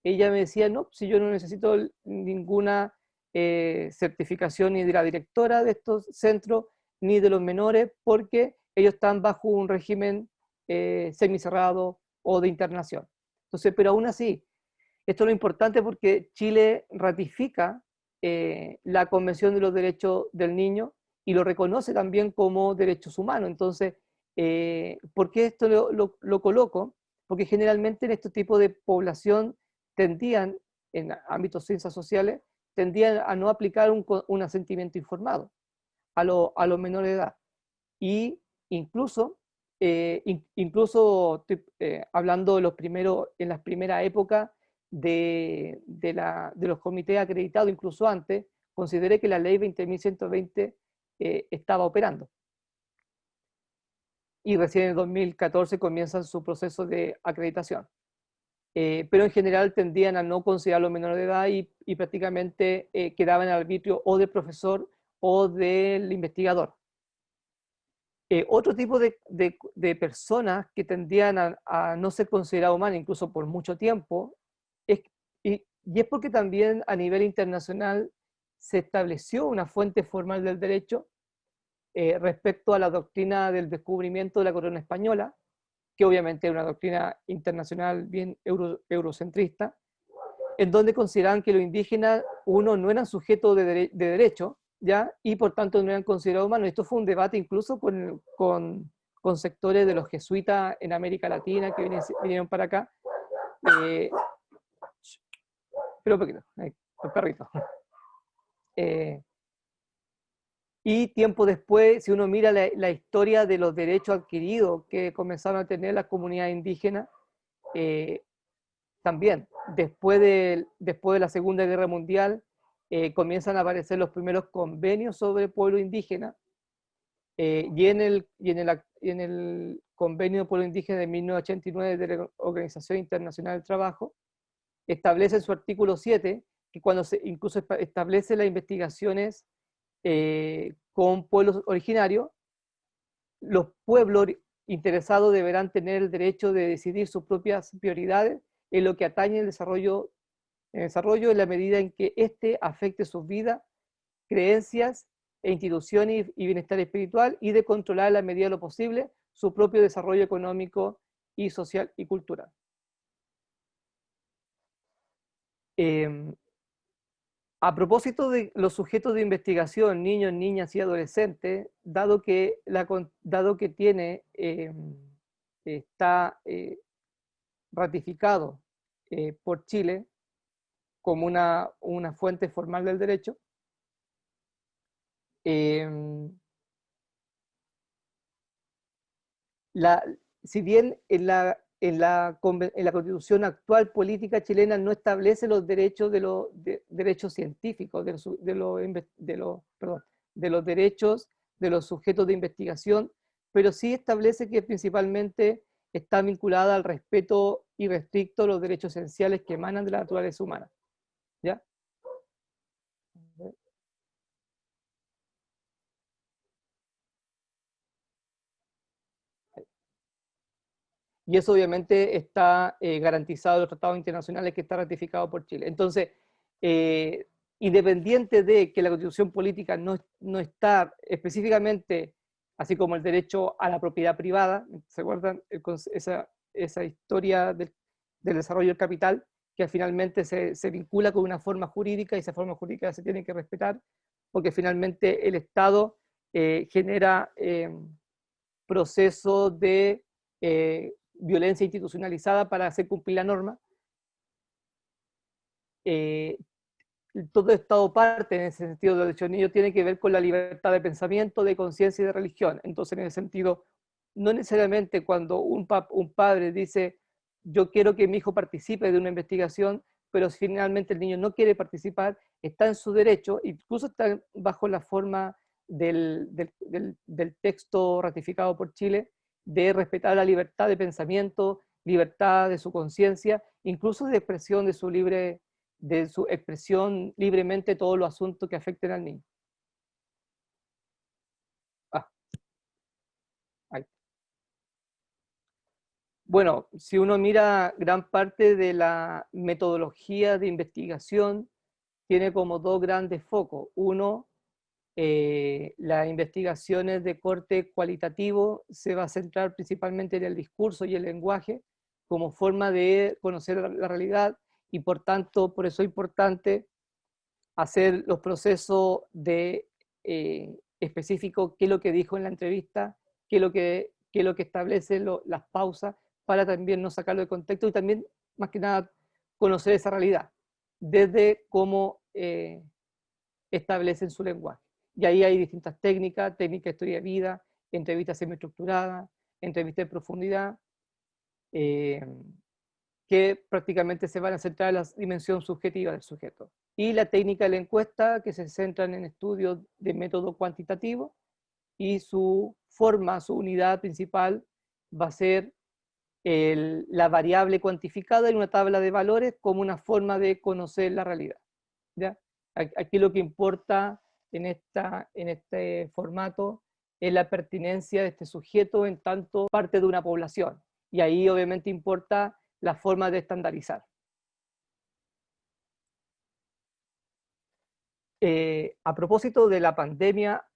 ella me decía, no, si yo no necesito ninguna certificación ni de la directora de estos centros, ni de los menores, porque ellos están bajo un régimen semicerrado o de internación. Entonces, pero aún así, esto es lo importante porque Chile ratifica la Convención de los Derechos del Niño y lo reconoce también como derechos humanos. Entonces, ¿por qué esto lo coloco? Porque generalmente en este tipo de población tendían, en ámbitos de ciencias sociales, tendían a no aplicar un asentimiento informado a los menores de edad. Y incluso, hablando de en las primeras épocas de los comités acreditados, incluso antes, consideré que la ley 20.120 estaba operando. Y recién en el 2014 comienzan su proceso de acreditación. Pero en general tendían a no considerar los menores de edad y prácticamente quedaban al arbitrio o del profesor o del investigador. Otro tipo de personas que tendían a no ser consideradas humanas, incluso por mucho tiempo, y es porque también a nivel internacional se estableció una fuente formal del derecho respecto a la doctrina del descubrimiento de la corona española, que obviamente es una doctrina internacional bien eurocentrista, en donde consideraban que los indígenas, uno, no eran sujetos de derecho, ¿ya? Y por tanto no eran considerados humanos. Esto fue un debate incluso con sectores de los jesuitas en América Latina que vinieron para acá. Pero un poquito, el perrito. Y tiempo después, si uno mira la historia de los derechos adquiridos que comenzaron a tener las comunidades indígenas, también, después de la Segunda Guerra Mundial, comienzan a aparecer los primeros convenios sobre pueblo indígena, y en el convenio de pueblo indígena de 1989 de la Organización Internacional del Trabajo, establece en su artículo 7 que cuando se incluso establece las investigaciones con pueblos originarios, los pueblos interesados deberán tener el derecho de decidir sus propias prioridades en lo que atañe el desarrollo en la medida en que éste afecte sus vidas, creencias e instituciones y bienestar espiritual, y de controlar en la medida de lo posible su propio desarrollo económico y social y cultural. A propósito de los sujetos de investigación, niños, niñas y adolescentes, dado que tiene, está ratificado por Chile como una fuente formal del derecho, si bien en la Constitución actual política chilena no establece los derechos derechos científicos, de los derechos de los sujetos de investigación, pero sí establece que principalmente está vinculada al respeto irrestricto de los derechos esenciales que emanan de la naturaleza humana. ¿Ya? Y eso obviamente está garantizado en los tratados internacionales que está ratificado por Chile. Entonces, independiente de que la Constitución política no está específicamente, así como el derecho a la propiedad privada, ¿se acuerdan? Esa historia del desarrollo del capital, que finalmente se vincula con una forma jurídica, y esa forma jurídica se tiene que respetar, porque finalmente el Estado genera procesos de violencia institucionalizada para hacer cumplir la norma. Todo Estado parte en ese sentido de los derechos niños tiene que ver con la libertad de pensamiento, de conciencia y de religión. Entonces, en ese sentido, no necesariamente cuando un padre dice yo quiero que mi hijo participe de una investigación, pero si finalmente el niño no quiere participar, está en su derecho, incluso está bajo la forma del texto ratificado por Chile, de respetar la libertad de pensamiento, libertad de su conciencia, incluso de expresión de su expresión libremente todos los asuntos que afecten al niño. Ahí. Bueno, si uno mira gran parte de la metodología de investigación, tiene como dos grandes focos. Uno, las investigaciones de corte cualitativo se va a centrar principalmente en el discurso y el lenguaje como forma de conocer la realidad, y por tanto, por eso es importante hacer los procesos de específico, qué es lo que dijo en la entrevista, qué es lo que establece las pausas, para también no sacarlo de contexto y también, más que nada, conocer esa realidad, desde cómo establecen su lenguaje. Y ahí hay distintas técnicas de historia de vida, entrevistas semiestructuradas, entrevistas de profundidad, que prácticamente se van a centrar en la dimensión subjetiva del sujeto. Y la técnica de la encuesta, que se centran en estudios de método cuantitativo, y su forma, su unidad principal va a ser la variable cuantificada en una tabla de valores como una forma de conocer la realidad. ¿Ya? Aquí lo que importa en este formato es la pertinencia de este sujeto en tanto parte de una población. Y ahí obviamente importa la forma de estandarizar. A propósito de la pandemia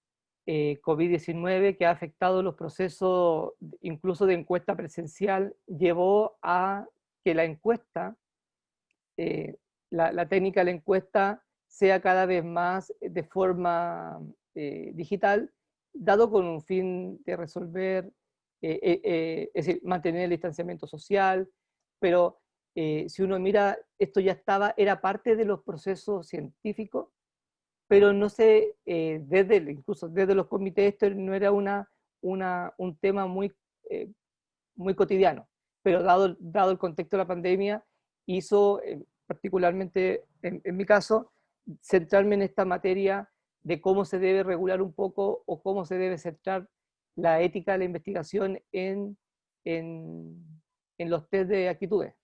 COVID-19 que ha afectado los procesos incluso de encuesta presencial, llevó a que la encuesta, la técnica de la encuesta sea cada vez más de forma digital, dado con un fin de resolver, es decir, mantener el distanciamiento social, pero si uno mira, esto ya era parte de los procesos científicos, pero no sé, incluso desde los comités, esto no era un tema muy cotidiano, pero dado el contexto de la pandemia, hizo, particularmente en mi caso, centrarme en esta materia de cómo se debe regular un poco o cómo se debe centrar la ética de la investigación en los test de actitudes.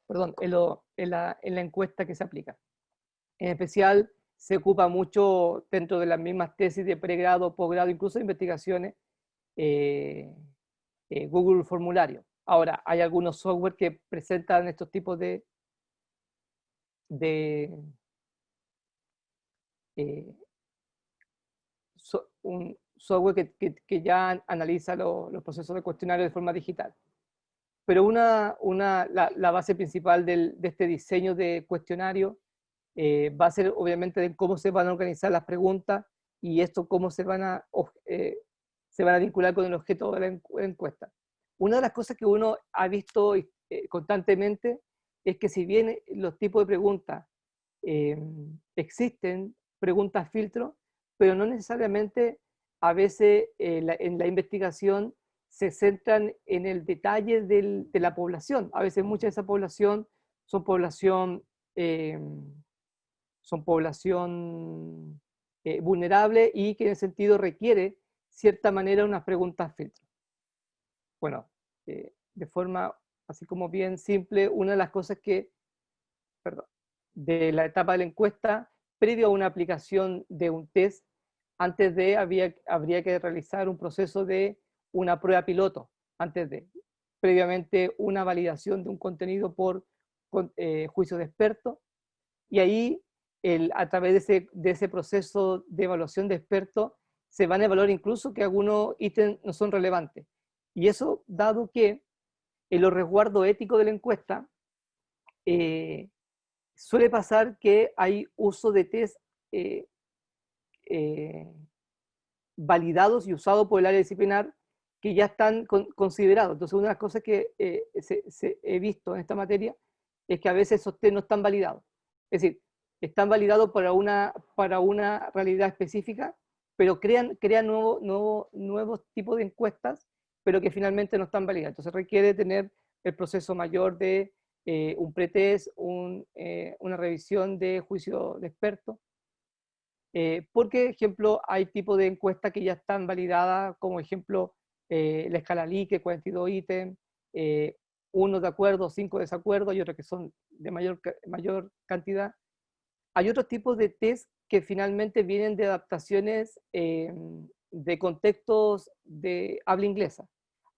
Perdón, en la encuesta que se aplica. En especial, se ocupa mucho dentro de las mismas tesis de pregrado, posgrado, incluso de investigaciones, Google Formulario. Ahora, hay algunos software que presentan estos tipos de un software que ya analiza los procesos de cuestionario de forma digital. Pero la base principal de este diseño de cuestionario va a ser obviamente de cómo se van a organizar las preguntas y esto cómo se van a vincular con el objeto de la encuesta. Una de las cosas que uno ha visto constantemente es que si bien los tipos de preguntas existen, preguntas filtro, pero no necesariamente a veces en la investigación se centran en el detalle de la población. A veces mucha de esa población son población vulnerable y que en ese sentido requiere cierta manera unas preguntas filtro. Bueno, de forma así como bien simple, una de las cosas de la etapa de la encuesta, previo a una aplicación de un test, antes de habría que realizar un proceso de una prueba piloto, previamente una validación de un contenido por juicio de expertos, y ahí a través de ese proceso de evaluación de expertos se van a evaluar incluso que algunos ítems no son relevantes. Y eso dado que en los resguardos éticos de la encuesta suele pasar que hay uso de test validados y usados por el área disciplinar que ya están considerados. Entonces, una de las cosas que he visto en esta materia es que a veces esos test no están validados. Es decir, están validados para una realidad específica, pero crean nuevos tipos de encuestas, pero que finalmente no están validadas. Entonces, requiere tener el proceso mayor de un pretest, una revisión de juicio de expertos, porque, ejemplo, hay tipos de encuestas que ya están validadas, como ejemplo, la escala Likert, 42 ítems, uno de acuerdo, 5 de desacuerdo, y otros que son de mayor cantidad. Hay otros tipos de test que finalmente vienen de adaptaciones de contextos de habla inglesa.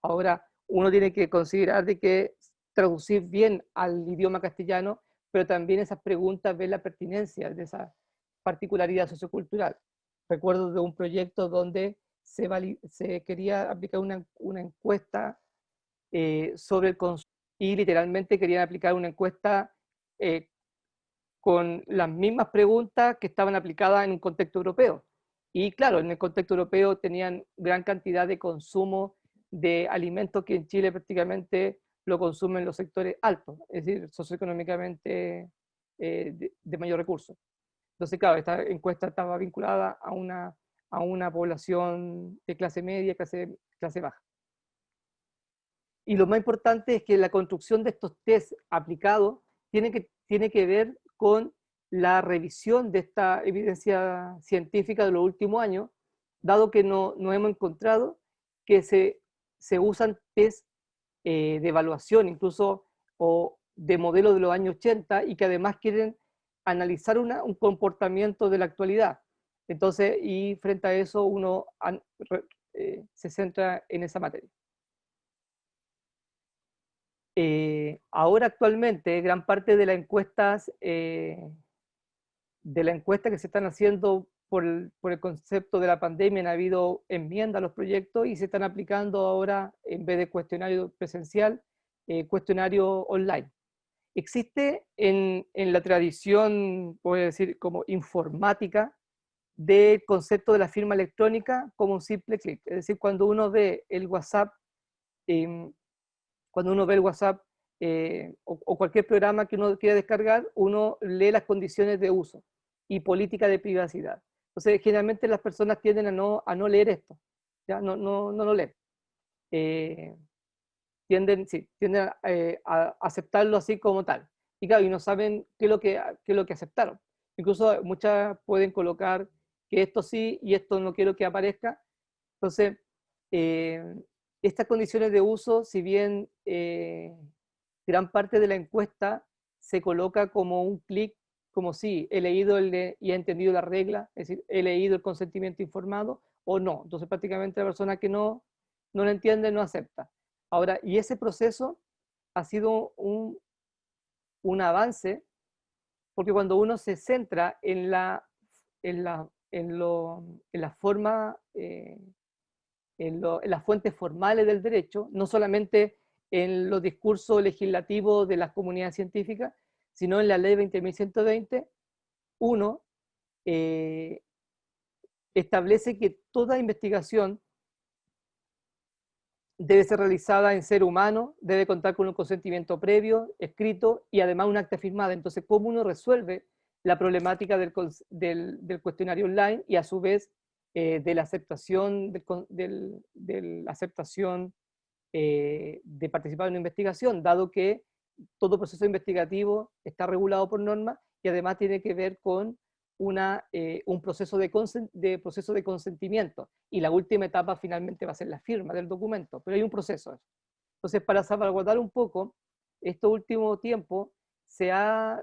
Ahora, uno tiene que considerar de que traducir bien al idioma castellano, pero también esas preguntas ven la pertinencia de esa particularidad sociocultural. Recuerdo de un proyecto donde se quería aplicar una encuesta sobre el consumo y literalmente querían aplicar una encuesta con las mismas preguntas que estaban aplicadas en un contexto europeo. Y claro, en el contexto europeo tenían gran cantidad de consumo de alimentos que en Chile prácticamente lo consumen los sectores altos, es decir, socioeconómicamente de mayor recurso. Entonces, claro, esta encuesta estaba vinculada a una población de clase media, clase baja. Y lo más importante es que la construcción de estos test aplicados tiene que ver con la revisión de esta evidencia científica de los últimos años, dado que no hemos encontrado que se usan test de evaluación, incluso o de modelos de los años 80, y que además quieren analizar un comportamiento de la actualidad. Entonces, y frente a eso uno se centra en esa materia. Ahora actualmente gran parte de las encuestas que se están haciendo por el concepto de la pandemia han habido enmiendas a los proyectos y se están aplicando ahora, en vez de cuestionario presencial, cuestionario online. Existe en la tradición, voy a decir, como informática, del concepto de la firma electrónica como un simple clic. Es decir, cuando uno ve el WhatsApp, o cualquier programa que uno quiera descargar, uno lee las condiciones de uso y política de privacidad. Entonces, generalmente las personas tienden a no leer esto, ¿ya? No lo leen. Tienden a aceptarlo así como tal. Y claro, y no saben qué es lo que aceptaron. Incluso muchas pueden colocar que esto sí y esto no quiero que aparezca. Entonces, estas condiciones de uso, si bien gran parte de la encuesta se coloca como un clic, como si he leído y he entendido la regla, es decir, he leído el consentimiento informado o no. Entonces prácticamente la persona que no lo entiende no acepta. Ahora, y ese proceso ha sido un avance, porque cuando uno se centra en la forma, en las fuentes formales del derecho, no solamente en los discursos legislativos de las comunidades científicas, sino en la ley 20.120, uno establece que toda investigación debe ser realizada en ser humano, debe contar con un consentimiento previo, escrito y además un acta firmada. Entonces, ¿cómo uno resuelve la problemática del cuestionario online y a su vez de la aceptación, de la aceptación de participar en una investigación, dado que todo proceso investigativo está regulado por norma y además tiene que ver con un proceso de consentimiento. Y la última etapa finalmente va a ser la firma del documento, pero hay un proceso. Entonces, para salvaguardar un poco, este último tiempo se ha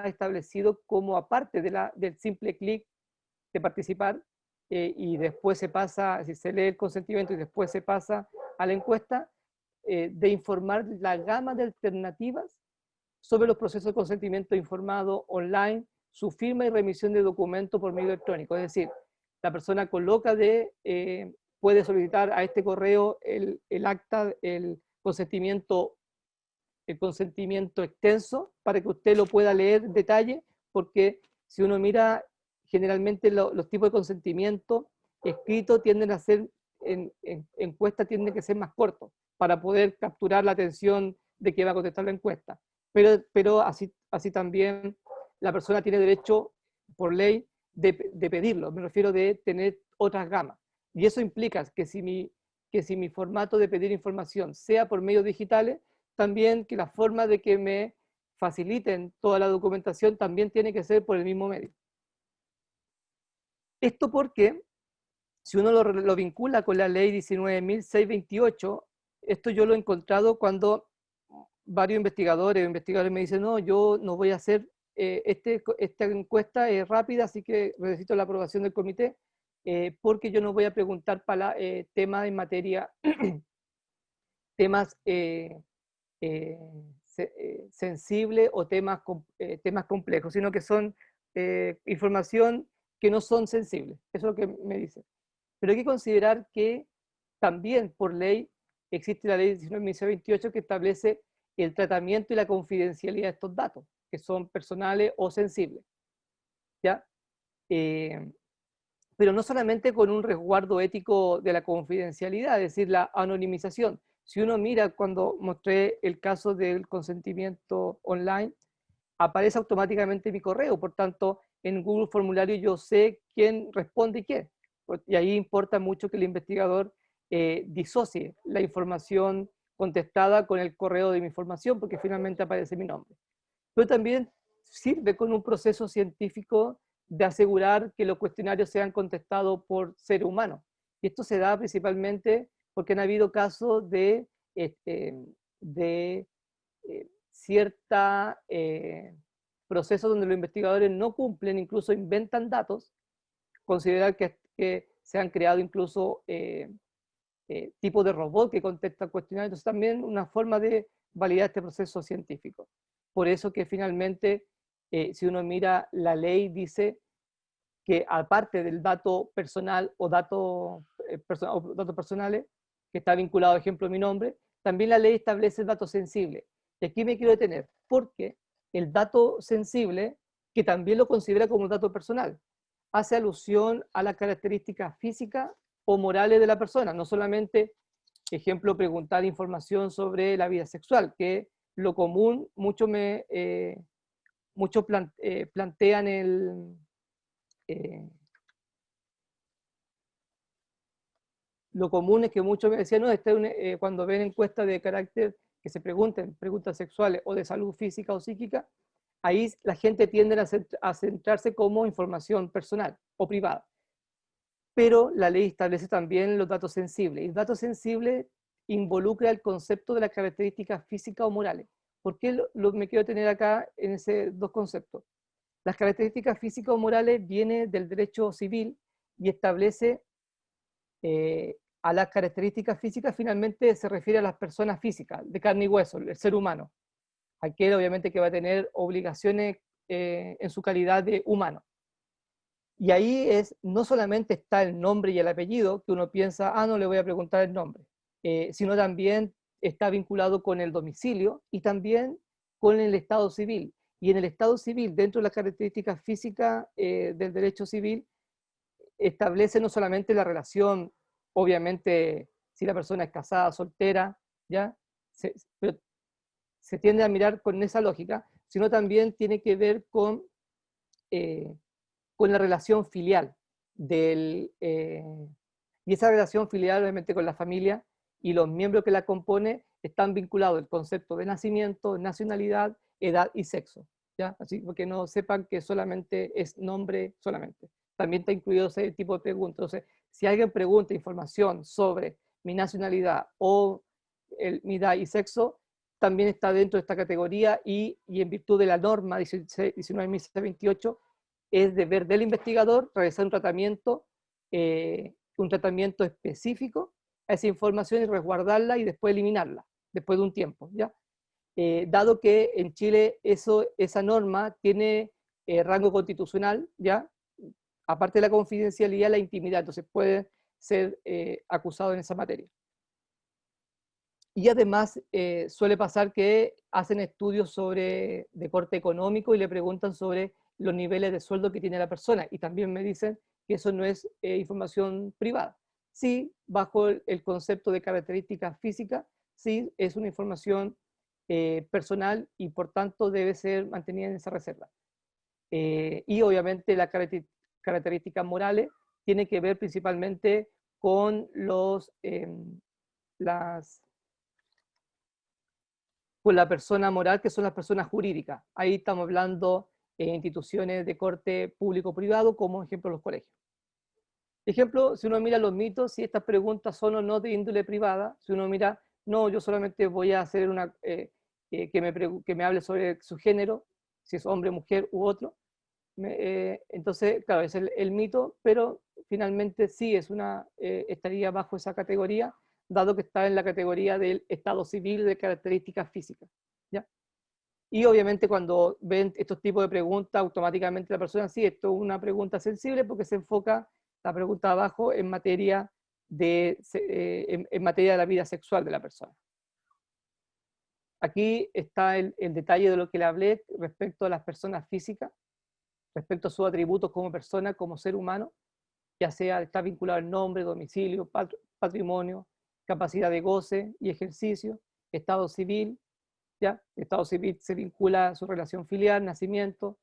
establecido como aparte del simple clic de participar y después se pasa, si se lee el consentimiento y después se pasa a la encuesta, de informar la gama de alternativas sobre los procesos de consentimiento informado online, su firma y remisión de documento por medio electrónico. Es decir, la persona coloca puede solicitar a este correo el acta, el consentimiento extenso para que usted lo pueda leer en detalle, porque si uno mira, generalmente los tipos de consentimiento escritos tienden a ser, en encuesta tienden a ser más cortos, para poder capturar la atención de que va a contestar la encuesta. Pero así también la persona tiene derecho, por ley, de pedirlo. Me refiero de tener otras gamas. Y eso implica que si mi formato de pedir información sea por medios digitales, también que la forma de que me faciliten toda la documentación también tiene que ser por el mismo medio. Esto porque, si uno lo vincula con la ley 19.628, esto yo lo he encontrado cuando varios investigadores me dicen, no, yo no voy a hacer, esta encuesta es rápida, así que necesito la aprobación del comité, porque yo no voy a preguntar para temas en materia, temas sensibles o temas complejos, sino que son información que no son sensibles. Eso es lo que me dicen. Pero hay que considerar que también por ley existe la ley 19.628 que establece el tratamiento y la confidencialidad de estos datos, que son personales o sensibles. ¿Ya? Pero no solamente con un resguardo ético de la confidencialidad, es decir, la anonimización. Si uno mira cuando mostré el caso del consentimiento online, aparece automáticamente mi correo, por tanto, en Google Formulario yo sé quién responde y quién. Y ahí importa mucho que el investigador disocie la información contestada con el correo de mi información, porque finalmente aparece mi nombre. Pero también sirve con un proceso científico de asegurar que los cuestionarios sean contestados por seres humanos. Y esto se da principalmente porque han habido casos de cierta procesos donde los investigadores no cumplen, incluso inventan datos, considerar que se han creado incluso tipos de robot que contestan cuestionarios. Entonces también una forma de validar este proceso científico. Por eso que finalmente, si uno mira la ley, dice que aparte del dato personal o datos personales, que está vinculado, por ejemplo, a mi nombre, también la ley establece el dato sensible. Y aquí me quiero detener, porque el dato sensible, que también lo considera como un dato personal, hace alusión a las características físicas o morales de la persona, no solamente, ejemplo, preguntar información sobre la vida sexual, que lo común, muchos plantean lo común es que muchos me decían, no, cuando ven encuestas de carácter que se pregunten, preguntas sexuales o de salud física o psíquica, ahí la gente tiende a centrarse como información personal o privada. Pero la ley establece también los datos sensibles. Y el dato sensible involucra el concepto de las características físicas o morales. ¿Por qué me quiero tener acá en esos dos conceptos? Las características físicas o morales vienen del derecho civil y establece a las características físicas, finalmente se refiere a las personas físicas, de carne y hueso, el ser humano. Aquel obviamente que va a tener obligaciones en su calidad de humano. Y ahí no solamente está el nombre y el apellido, que uno piensa, no le voy a preguntar el nombre, sino también está vinculado con el domicilio y también con el estado civil. Y en el estado civil, dentro de las características físicas del derecho civil, establece no solamente la relación, obviamente, si la persona es casada, soltera, ¿ya? Pero se tiende a mirar con esa lógica, sino también tiene que ver con la relación filial y esa relación filial obviamente con la familia y los miembros que la compone están vinculados al concepto de nacimiento, nacionalidad, edad y sexo, ¿ya? Así porque no sepan que solamente es nombre solamente. También está incluido ese tipo de preguntas. Entonces, si alguien pregunta información sobre mi nacionalidad o mi edad y sexo, también está dentro de esta categoría y en virtud de la norma 19.628 es deber del investigador realizar un tratamiento específico a esa información y resguardarla y después eliminarla, después de un tiempo, ¿ya? Dado que en Chile esa norma tiene rango constitucional, ¿ya? Aparte de la confidencialidad, la intimidad, entonces puede ser acusado en esa materia. Y además suele pasar que hacen estudios de corte económico y le preguntan sobre los niveles de sueldo que tiene la persona. Y también me dicen que eso no es información privada. Sí, bajo el concepto de características físicas, sí es una información personal y por tanto debe ser mantenida en esa reserva. Y obviamente las características morales tienen que ver principalmente con con la persona moral, que son las personas jurídicas. Ahí estamos hablando de instituciones de corte público-privado, como ejemplo los colegios. Ejemplo, si uno mira los mitos, si estas preguntas son o no de índole privada, si uno mira, no, yo solamente voy a hacer que me hable sobre su género, si es hombre, mujer u otro, entonces, claro, es el mito, pero finalmente sí estaría bajo esa categoría, dado que está en la categoría del estado civil de características físicas, ¿ya? Y obviamente cuando ven estos tipos de preguntas, automáticamente la persona, sí, esto es una pregunta sensible porque se enfoca la pregunta abajo en materia en materia de la vida sexual de la persona. Aquí está el detalle de lo que le hablé respecto a las personas físicas, respecto a sus atributos como persona, como ser humano, ya sea está vinculado al nombre, domicilio, patrimonio, capacidad de goce y ejercicio, estado civil, ¿ya? Estado civil se vincula a su relación filial, nacimiento,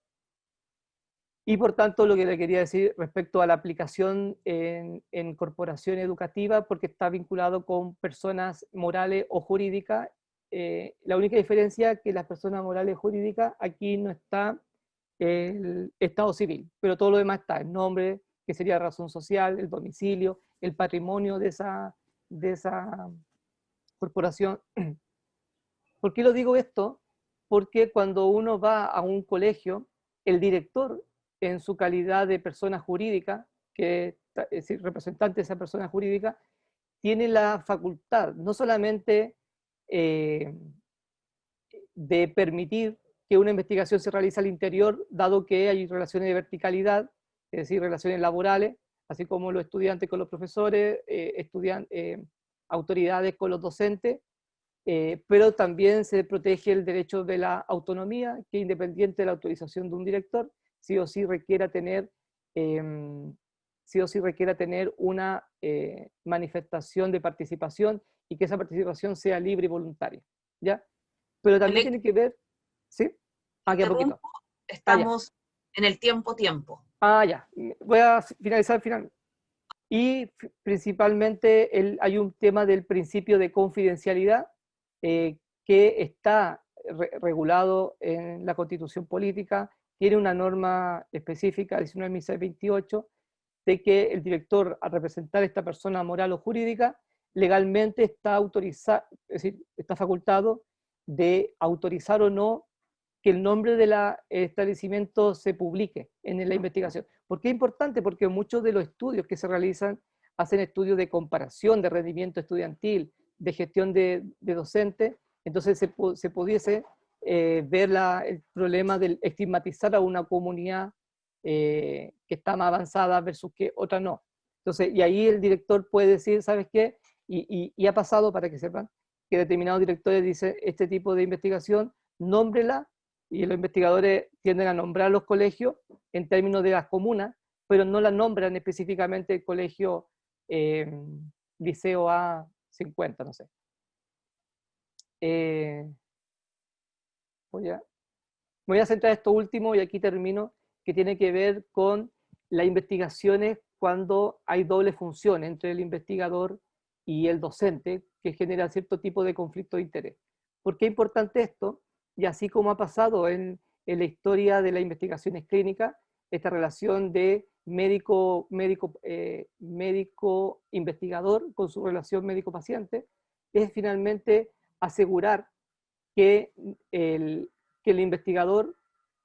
y por tanto lo que le quería decir respecto a la aplicación en corporación educativa, porque está vinculado con personas morales o jurídicas, la única diferencia es que las personas morales o jurídicas aquí no está el estado civil, pero todo lo demás está, el nombre, que sería razón social, el domicilio, el patrimonio de esa corporación. ¿Por qué lo digo esto? Porque cuando uno va a un colegio, el director, en su calidad de persona jurídica, es decir, representante de esa persona jurídica, tiene la facultad no solamente de permitir que una investigación se realice al interior, dado que hay relaciones de verticalidad, es decir, relaciones laborales, así como los estudiantes con los profesores, autoridades con los docentes, pero también se protege el derecho de la autonomía, que independiente de la autorización de un director, sí o sí requiera tener, una manifestación de participación y que esa participación sea libre y voluntaria, ¿ya? Pero también tiene que ver, ¿sí? Queda poquito. Interrumpo, estamos en el tiempo. Ya. Voy a finalizar al final. Y principalmente hay un tema del principio de confidencialidad que está regulado en la Constitución Política, tiene una norma específica, 19.628, de que el director, al representar a esta persona moral o jurídica, legalmente está autorizado, es decir, está facultado de autorizar o no que el nombre del establecimiento se publique en la investigación. ¿Por qué es importante? Porque muchos de los estudios que se realizan hacen estudios de comparación de rendimiento estudiantil, de gestión de docentes, entonces se pudiese ver el problema de estigmatizar a una comunidad que está más avanzada versus que otra no. Entonces, y ahí el director puede decir, ¿sabes qué? Y ha pasado, para que sepan, que determinados directores dicen, este tipo de investigación, nómbrela, y los investigadores tienden a nombrar los colegios en términos de las comunas, pero no la nombran específicamente el colegio Liceo A50, no sé. Voy a centrar esto último y aquí termino, que tiene que ver con las investigaciones cuando hay doble función entre el investigador y el docente, que genera cierto tipo de conflicto de interés. ¿Por qué es importante esto? Y así como ha pasado en la historia de las investigaciones clínicas, esta relación de médico-investigador con su relación médico-paciente, es finalmente asegurar que el investigador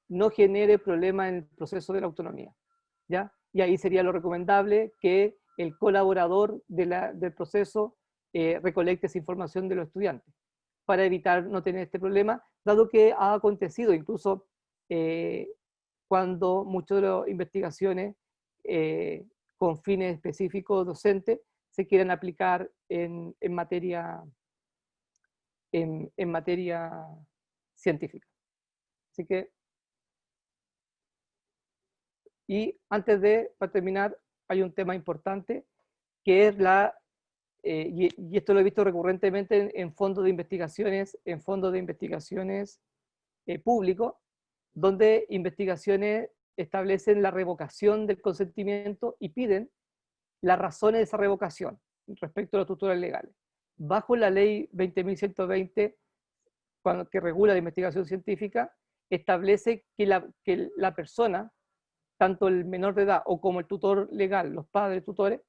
no genere problemas en el proceso de la autonomía, ¿ya? Y ahí sería lo recomendable que el colaborador del proceso recolecte esa información de los estudiantes, para evitar no tener este problema, dado que ha acontecido incluso cuando muchas de las investigaciones con fines específicos docentes se quieren aplicar en materia científica. Así que, y para terminar, hay un tema importante, que es y esto lo he visto recurrentemente en fondos de investigaciones, públicos, donde investigaciones establecen la revocación del consentimiento y piden las razones de esa revocación respecto a los tutores legales. Bajo la ley 20.120, que regula la investigación científica, establece que la persona, tanto el menor de edad o como el tutor legal, los padres tutores,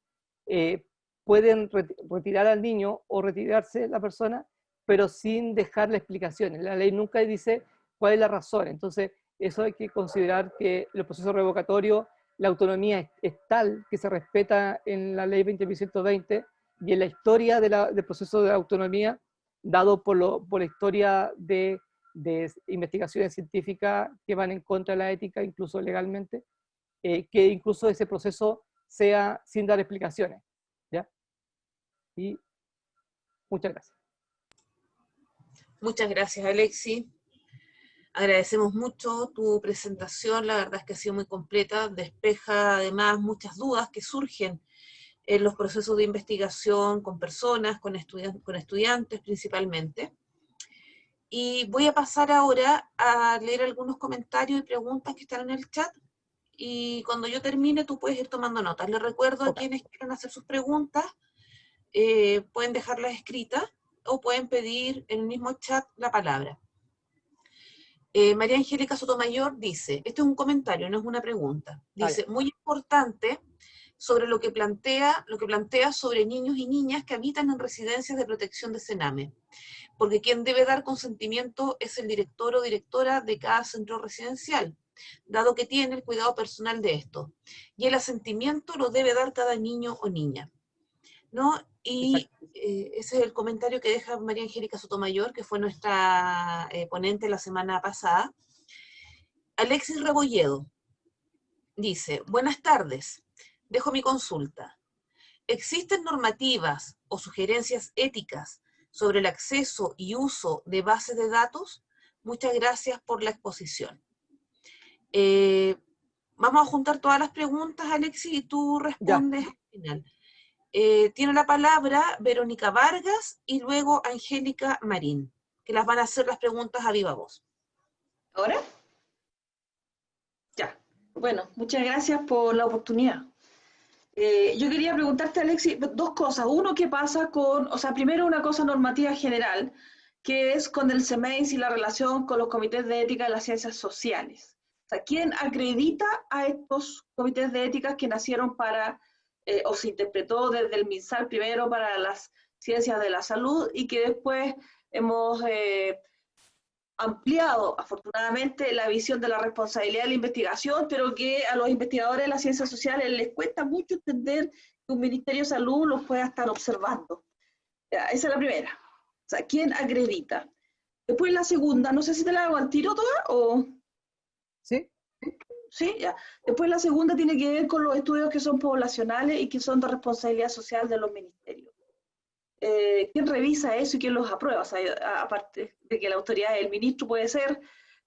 pueden retirar al niño o retirarse la persona, pero sin dejarle explicaciones. La ley nunca dice cuál es la razón. Entonces, eso hay que considerar que los procesos revocatorios, la autonomía es tal que se respeta en la ley 20.120 y en la historia del proceso de autonomía, dado por la historia de investigaciones científicas que van en contra de la ética, incluso legalmente, que incluso ese proceso sea sin dar explicaciones. ¿Ya? Y muchas gracias. Muchas gracias, Alexi. Agradecemos mucho tu presentación, la verdad es que ha sido muy completa, despeja además muchas dudas que surgen en los procesos de investigación con personas, con estudiantes principalmente. Y voy a pasar ahora a leer algunos comentarios y preguntas que están en el chat, y cuando yo termine tú puedes ir tomando notas. Les recuerdo a quienes quieran hacer sus preguntas, pueden dejarlas escritas o pueden pedir en el mismo chat la palabra. María Angélica Sotomayor dice, este es un comentario, no es una pregunta, dice, muy importante sobre lo que plantea sobre niños y niñas que habitan en residencias de protección de Sename, porque quien debe dar consentimiento es el director o directora de cada centro residencial, dado que tiene el cuidado personal de esto, y el asentimiento lo debe dar cada niño o niña, ¿no? Y ese es el comentario que deja María Angélica Sotomayor, que fue nuestra ponente la semana pasada. Alexis Rebolledo dice, buenas tardes, dejo mi consulta. ¿Existen normativas o sugerencias éticas sobre el acceso y uso de bases de datos? Muchas gracias por la exposición. Vamos a juntar todas las preguntas, Alexis, y tú respondes al final. Tiene la palabra Verónica Vargas y luego Angélica Marín, que las van a hacer las preguntas a viva voz. ¿Ahora? Ya. Bueno, muchas gracias por la oportunidad. Yo quería preguntarte, Alexis, dos cosas. Uno, ¿qué pasa primero una cosa normativa general, que es con el CEMEIS y la relación con los comités de ética de las ciencias sociales? O sea, ¿quién acredita a estos comités de ética que nacieron o se interpretó desde el MinSal primero para las ciencias de la salud y que después hemos ampliado, afortunadamente, la visión de la responsabilidad de la investigación, pero que a los investigadores de las ciencias sociales les cuesta mucho entender que un Ministerio de Salud los pueda estar observando. Ya, esa es la primera. O sea, ¿quién acredita? Después la segunda, no sé si te la hago al tiro toda o... ¿Sí? Sí, ya. Después la segunda tiene que ver con los estudios que son poblacionales y que son de responsabilidad social de los ministerios. ¿Quién revisa eso y quién los aprueba? O sea, aparte de que la autoridad del ministro puede ser,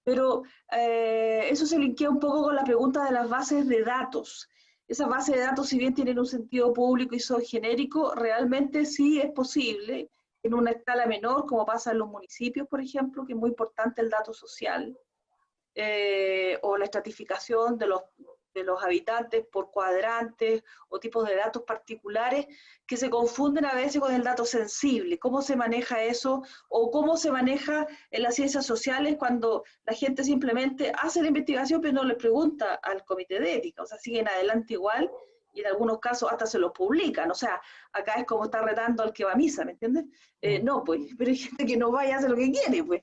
pero eso se linkea un poco con la pregunta de las bases de datos. Esas bases de datos, si bien tienen un sentido público y son genéricos, realmente sí es posible, en una escala menor, como pasa en los municipios, por ejemplo, que es muy importante el dato social, o la estratificación de los habitantes por cuadrantes o tipos de datos particulares que se confunden a veces con el dato sensible. ¿Cómo se maneja eso? O cómo se maneja en las ciencias sociales cuando la gente simplemente hace la investigación pero no le pregunta al comité de ética, o sea, siguen adelante igual y en algunos casos hasta se los publican. O sea, acá es como estar retando al que va a misa, ¿me entiendes? No, pues, pero hay gente que no va y hace lo que quiere, pues.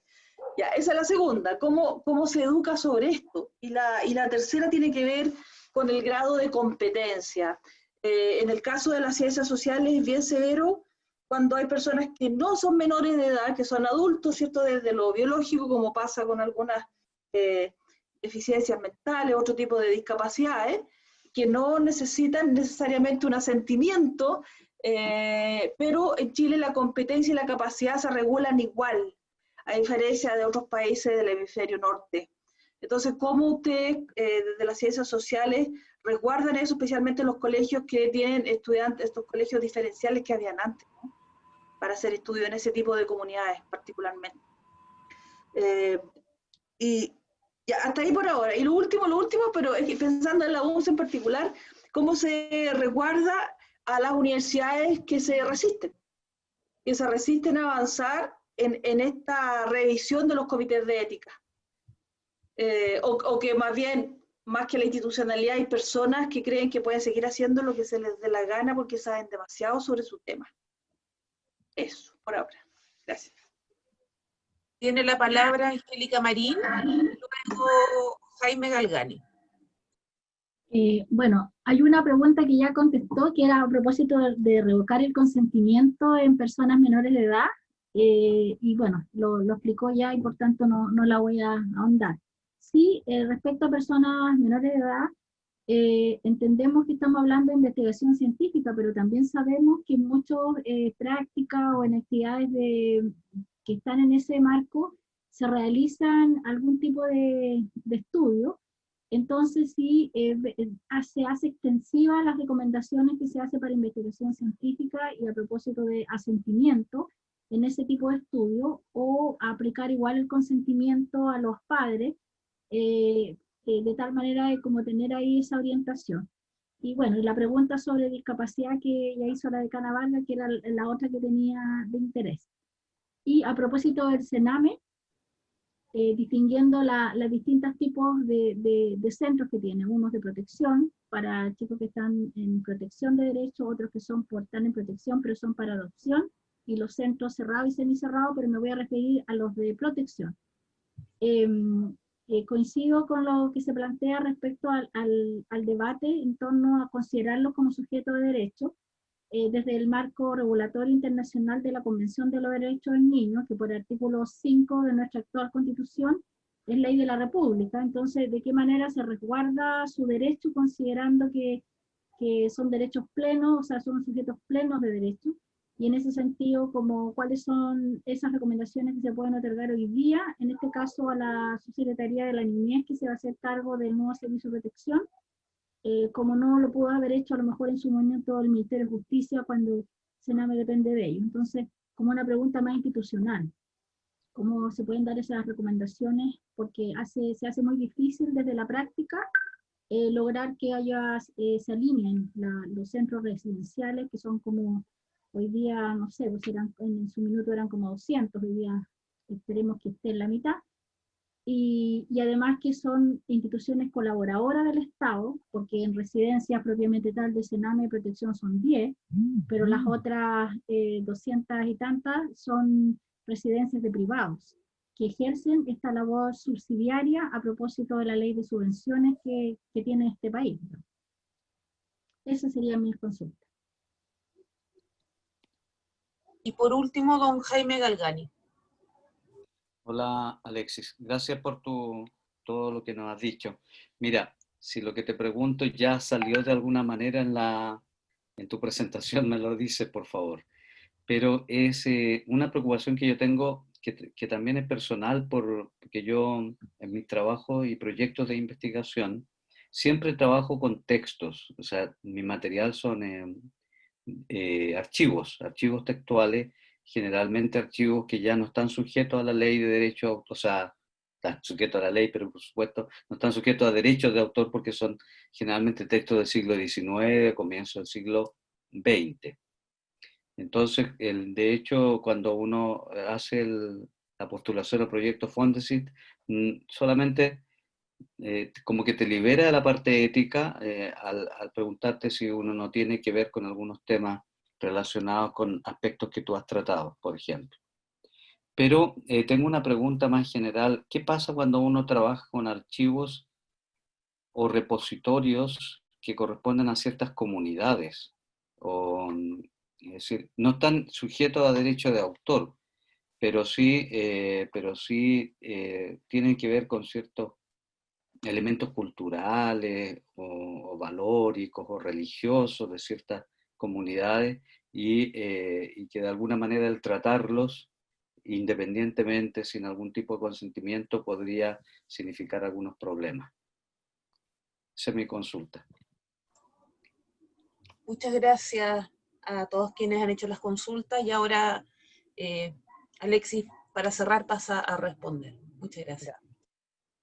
Ya, esa es la segunda, ¿cómo se educa sobre esto? Y la tercera tiene que ver con el grado de competencia. En el caso de las ciencias sociales es bien severo cuando hay personas que no son menores de edad, que son adultos, ¿cierto? Desde lo biológico, como pasa con algunas deficiencias mentales, otro tipo de discapacidades, que no necesitan necesariamente un asentimiento, pero en Chile la competencia y la capacidad se regulan igual, a diferencia de otros países del hemisferio norte. Entonces, ¿cómo ustedes, desde las ciencias sociales, resguardan eso, especialmente en los colegios que tienen estudiantes, estos colegios diferenciales que habían antes, ¿no? Para hacer estudios en ese tipo de comunidades particularmente? Y ya, hasta ahí por ahora. Y lo último, pero es que pensando en la UNCE en particular, ¿cómo se resguarda a las universidades que se resisten a avanzar en esta revisión de los comités de ética? O que más bien, más que la institucionalidad, hay personas que creen que pueden seguir haciendo lo que se les dé la gana porque saben demasiado sobre su tema. Eso, por ahora. Gracias. Tiene la palabra Angélica Marín, luego Jaime Galgani. Bueno, hay una pregunta que ya contestó, que era a propósito de revocar el consentimiento en personas menores de edad, y bueno, lo explicó ya y por tanto no la voy a ahondar. Sí, respecto a personas menores de edad, entendemos que estamos hablando de investigación científica, pero también sabemos que muchas prácticas o en actividades que están en ese marco se realizan algún tipo de estudio. Entonces sí, se hace extensiva las recomendaciones que se hace para investigación científica y a propósito de asentimiento en ese tipo de estudio, o aplicar igual el consentimiento a los padres, de tal manera de como tener ahí esa orientación. Y bueno, y la pregunta sobre discapacidad que ya hizo la decana Vargas, que era la otra que tenía de interés. Y a propósito del CENAME, distinguiendo los distintos tipos de centros que tiene, unos de protección para chicos que están en protección de derechos, otros que están en protección pero son para adopción, y los centros cerrados y semicerrados, pero me voy a referir a los de protección. Coincido con lo que se plantea respecto al debate en torno a considerarlos como sujetos de derecho, desde el marco regulatorio internacional de la Convención de los Derechos del Niño, que por artículo 5 de nuestra actual Constitución es ley de la República. Entonces, ¿de qué manera se resguarda su derecho considerando que son derechos plenos, o sea, son sujetos plenos de derecho? Y en ese sentido, ¿cuáles son esas recomendaciones que se pueden otorgar hoy día? En este caso, a la Subsecretaría de la Niñez, que se va a hacer cargo del nuevo servicio de protección, como no lo pudo haber hecho a lo mejor en su momento el Ministerio de Justicia cuando CENAME depende de ello. Entonces, como una pregunta más institucional, ¿cómo se pueden dar esas recomendaciones? Porque se hace muy difícil desde la práctica lograr que se alineen los centros residenciales, que son como, hoy día, no sé, pues en su minuto eran como 200, hoy día esperemos que esté en la mitad. Y además que son instituciones colaboradoras del Estado, porque en residencias propiamente tal de CENAME de protección son 10, pero las otras 200 y tantas son residencias de privados, que ejercen esta labor subsidiaria a propósito de la ley de subvenciones que tiene este país. Esa sería mi consulta. Y por último, don Jaime Galgani. Hola Alexis, gracias por todo lo que nos has dicho. Mira, si lo que te pregunto ya salió de alguna manera en tu presentación, me lo dices por favor. Pero es una preocupación que yo tengo, que también es personal, porque yo en mis trabajos y proyectos de investigación siempre trabajo con textos, o sea, mi material son archivos textuales, generalmente archivos que ya no están sujetos a la ley de derecho, o sea, están sujetos a la ley, pero por supuesto no están sujetos a derechos de autor porque son generalmente textos del siglo XIX, comienzo del siglo XX. Entonces, de hecho, cuando uno hace la postulación al proyecto Fondesit, solamente como que te libera de la parte ética al preguntarte si uno no tiene que ver con algunos temas relacionados con aspectos que tú has tratado, por ejemplo. Pero tengo una pregunta más general. ¿Qué pasa cuando uno trabaja con archivos o repositorios que corresponden a ciertas comunidades? Es decir, no están sujetos a derecho de autor, pero sí tienen que ver con ciertos elementos culturales o valóricos o religiosos de ciertas comunidades y que de alguna manera el tratarlos independientemente, sin algún tipo de consentimiento, podría significar algunos problemas. Esa es mi consulta. Muchas gracias a todos quienes han hecho las consultas y ahora Alexis, para cerrar, pasa a responder. Muchas gracias.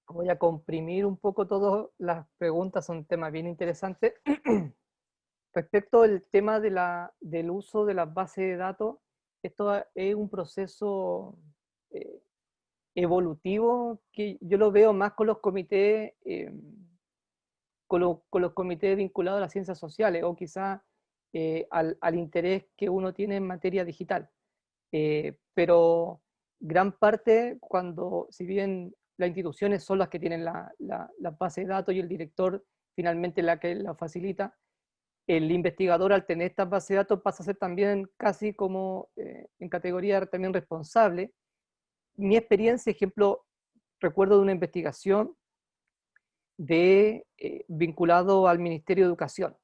Voy a comprimir un poco todas las preguntas, son temas bien interesantes. Respecto al tema del uso de las bases de datos, esto es un proceso evolutivo que yo lo veo más con los comités, con los comités vinculados a las ciencias sociales o quizás al interés que uno tiene en materia digital. Pero gran parte, si bien las instituciones son las que tienen la base de datos y el director finalmente la que la facilita, el investigador al tener estas bases de datos pasa a ser también casi como en categoría también responsable. Mi experiencia, ejemplo, recuerdo de una investigación vinculado al Ministerio de Educación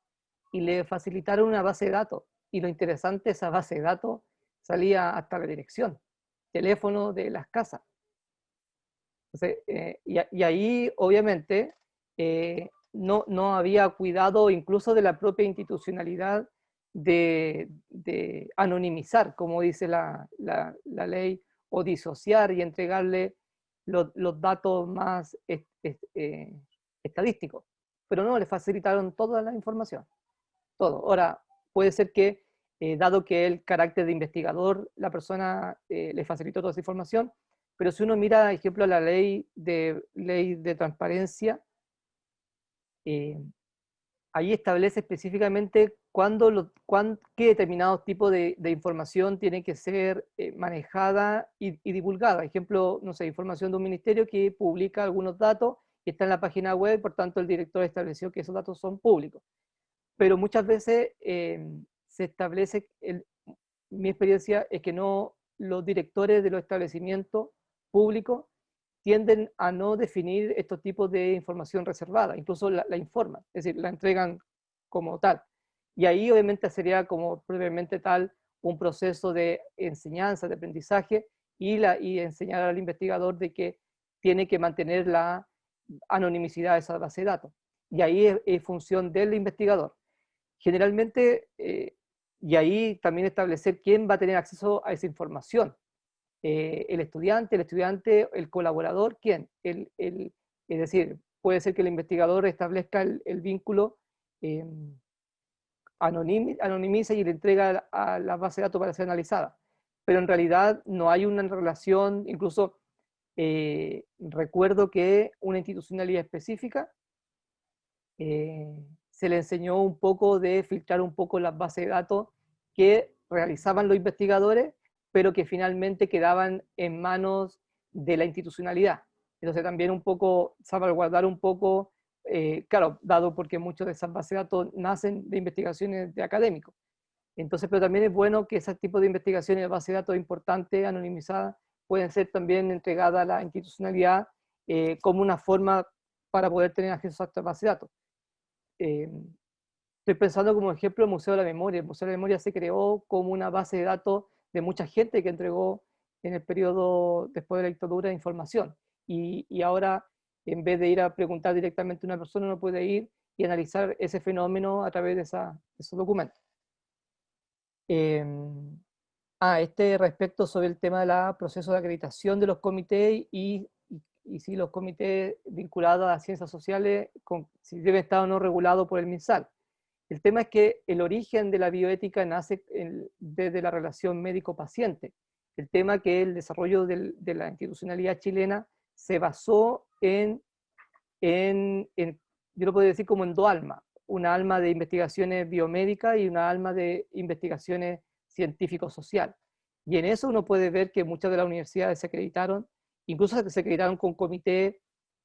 y le facilitaron una base de datos y lo interesante, esa base de datos salía hasta la dirección, teléfono de las casas. Entonces, y ahí obviamente no había cuidado incluso de la propia institucionalidad de anonimizar, como dice la ley, o disociar y entregarle los datos más estadísticos. Pero no, le facilitaron toda la información. Todo. Ahora, puede ser que, dado que el carácter de investigador, la persona le facilitó toda esa información, pero si uno mira, por ejemplo, la ley de transparencia, ahí establece específicamente qué determinados tipos de información tiene que ser manejada y divulgada. Por ejemplo, no sé, información de un ministerio que publica algunos datos y está en la página web, por tanto el director estableció que esos datos son públicos. Pero muchas veces se establece, mi experiencia es que no, los directores de los establecimientos públicos tienden a no definir estos tipos de información reservada, incluso la informan, es decir, la entregan como tal. Y ahí obviamente sería como propiamente tal un proceso de enseñanza, de aprendizaje y enseñar al investigador de que tiene que mantener la anonimicidad de esa base de datos. Y ahí es función del investigador. Generalmente, y ahí también establecer quién va a tener acceso a esa información. El estudiante, el colaborador, ¿quién? Es decir, puede ser que el investigador establezca el vínculo, anonimiza y le entrega a la base de datos para ser analizada. Pero en realidad no hay una relación, incluso recuerdo que una institucionalidad específica se le enseñó un poco de filtrar un poco las bases de datos que realizaban los investigadores, pero que finalmente quedaban en manos de la institucionalidad. Entonces también un poco, salvaguardar un poco, claro, dado porque muchos de esas bases de datos nacen de investigaciones de académicos. Entonces, pero también es bueno que ese tipo de investigaciones de bases de datos importantes, anonimizadas, pueden ser también entregadas a la institucionalidad como una forma para poder tener acceso a estas bases de datos. Estoy pensando como ejemplo el Museo de la Memoria. El Museo de la Memoria se creó como una base de datos de mucha gente que entregó en el periodo después de la dictadura de información. Y ahora, en vez de ir a preguntar directamente a una persona, uno puede ir y analizar ese fenómeno a través de esos documentos. Respecto sobre el tema del proceso de acreditación de los comités y si los comités vinculados a las ciencias sociales, si deben estar o no regulados por el MinSal. El tema es que el origen de la bioética nace desde la relación médico-paciente. El tema que el desarrollo de la institucionalidad chilena se basó yo lo puedo decir como en dos almas, una alma de investigaciones biomédicas y una alma de investigaciones científico-social. Y en eso uno puede ver que muchas de las universidades se acreditaron, incluso se acreditaron con comités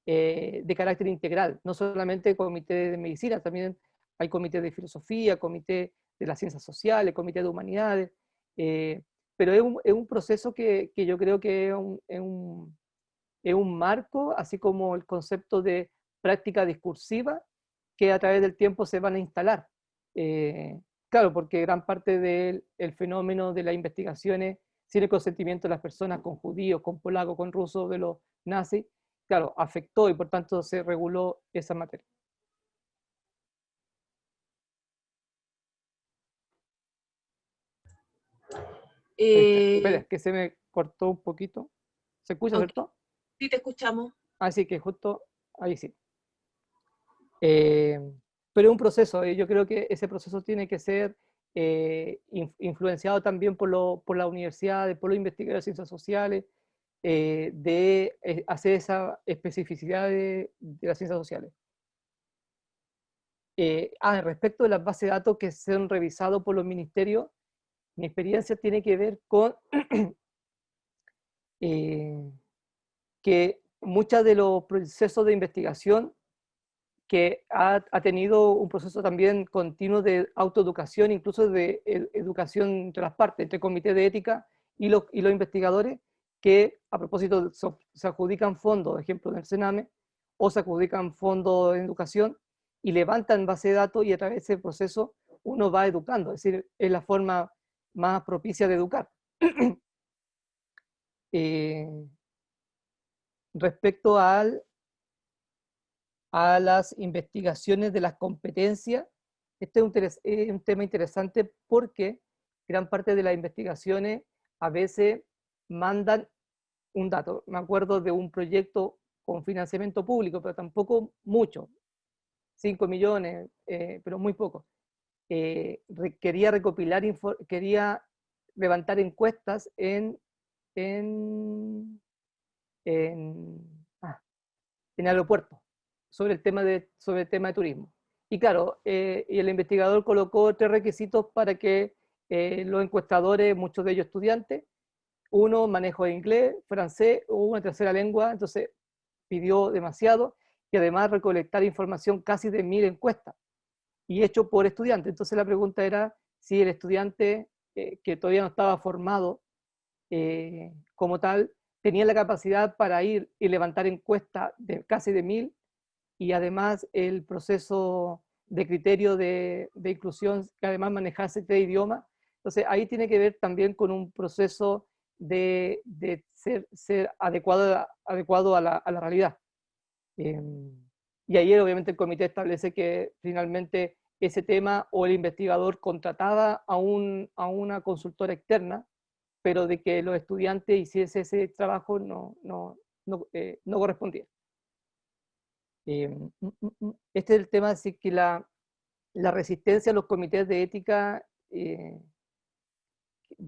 de carácter integral, no solamente comité de medicina, también hay comités de filosofía, comité de las ciencias sociales, comité de humanidades, pero es un proceso que yo creo que es un marco, así como el concepto de práctica discursiva, que a través del tiempo se van a instalar. Claro, porque gran parte del fenómeno de las investigaciones sin el consentimiento de las personas, con judíos, con polacos, con rusos, de los nazis, claro, afectó y por tanto se reguló esa materia. Espera, que se me cortó un poquito. ¿Se escucha, Okay. cierto? Sí, te escuchamos. Así que justo ahí sí. Pero es un proceso, y yo creo que ese proceso tiene que ser influenciado también por la universidad, por los investigadores de ciencias sociales, de hacer esa especificidad de las ciencias sociales. Respecto de las bases de datos que son revisados por los ministerios, mi experiencia tiene que ver con que muchos de los procesos de investigación que ha tenido un proceso también continuo de autoeducación, incluso de educación entre las partes, entre comités de ética y los investigadores, que a propósito se adjudican fondos, por ejemplo, en el Sename, o se adjudican fondos en educación, y levantan base de datos y a través de ese proceso uno va educando, es decir, es la forma más propicia de educar. Respecto a las investigaciones de las competencias, este es un tema interesante porque gran parte de las investigaciones a veces mandan un dato. Me acuerdo de un proyecto con financiamiento público, pero tampoco mucho, 5 millones, pero muy poco. Quería recopilar, quería levantar encuestas en aeropuertos sobre el tema de turismo. Y claro, y el investigador colocó 3 requisitos para que los encuestadores, muchos de ellos estudiantes, uno, manejo de inglés, francés o una tercera lengua, entonces pidió demasiado, y además recolectar información casi de 1000 encuestas, y hecho por estudiantes. Entonces la pregunta era si el estudiante que todavía no estaba formado como tal, tenía la capacidad para ir y levantar encuestas de casi de 1000, y además el proceso de criterio de inclusión, que además manejase 3 idiomas. Entonces ahí tiene que ver también con un proceso de ser adecuado a la realidad. Y ayer obviamente el comité establece que finalmente ese tema, o el investigador contrataba a una consultora externa, pero de que los estudiantes hiciesen ese trabajo no correspondía. Este es el tema, así que la resistencia a los comités de ética de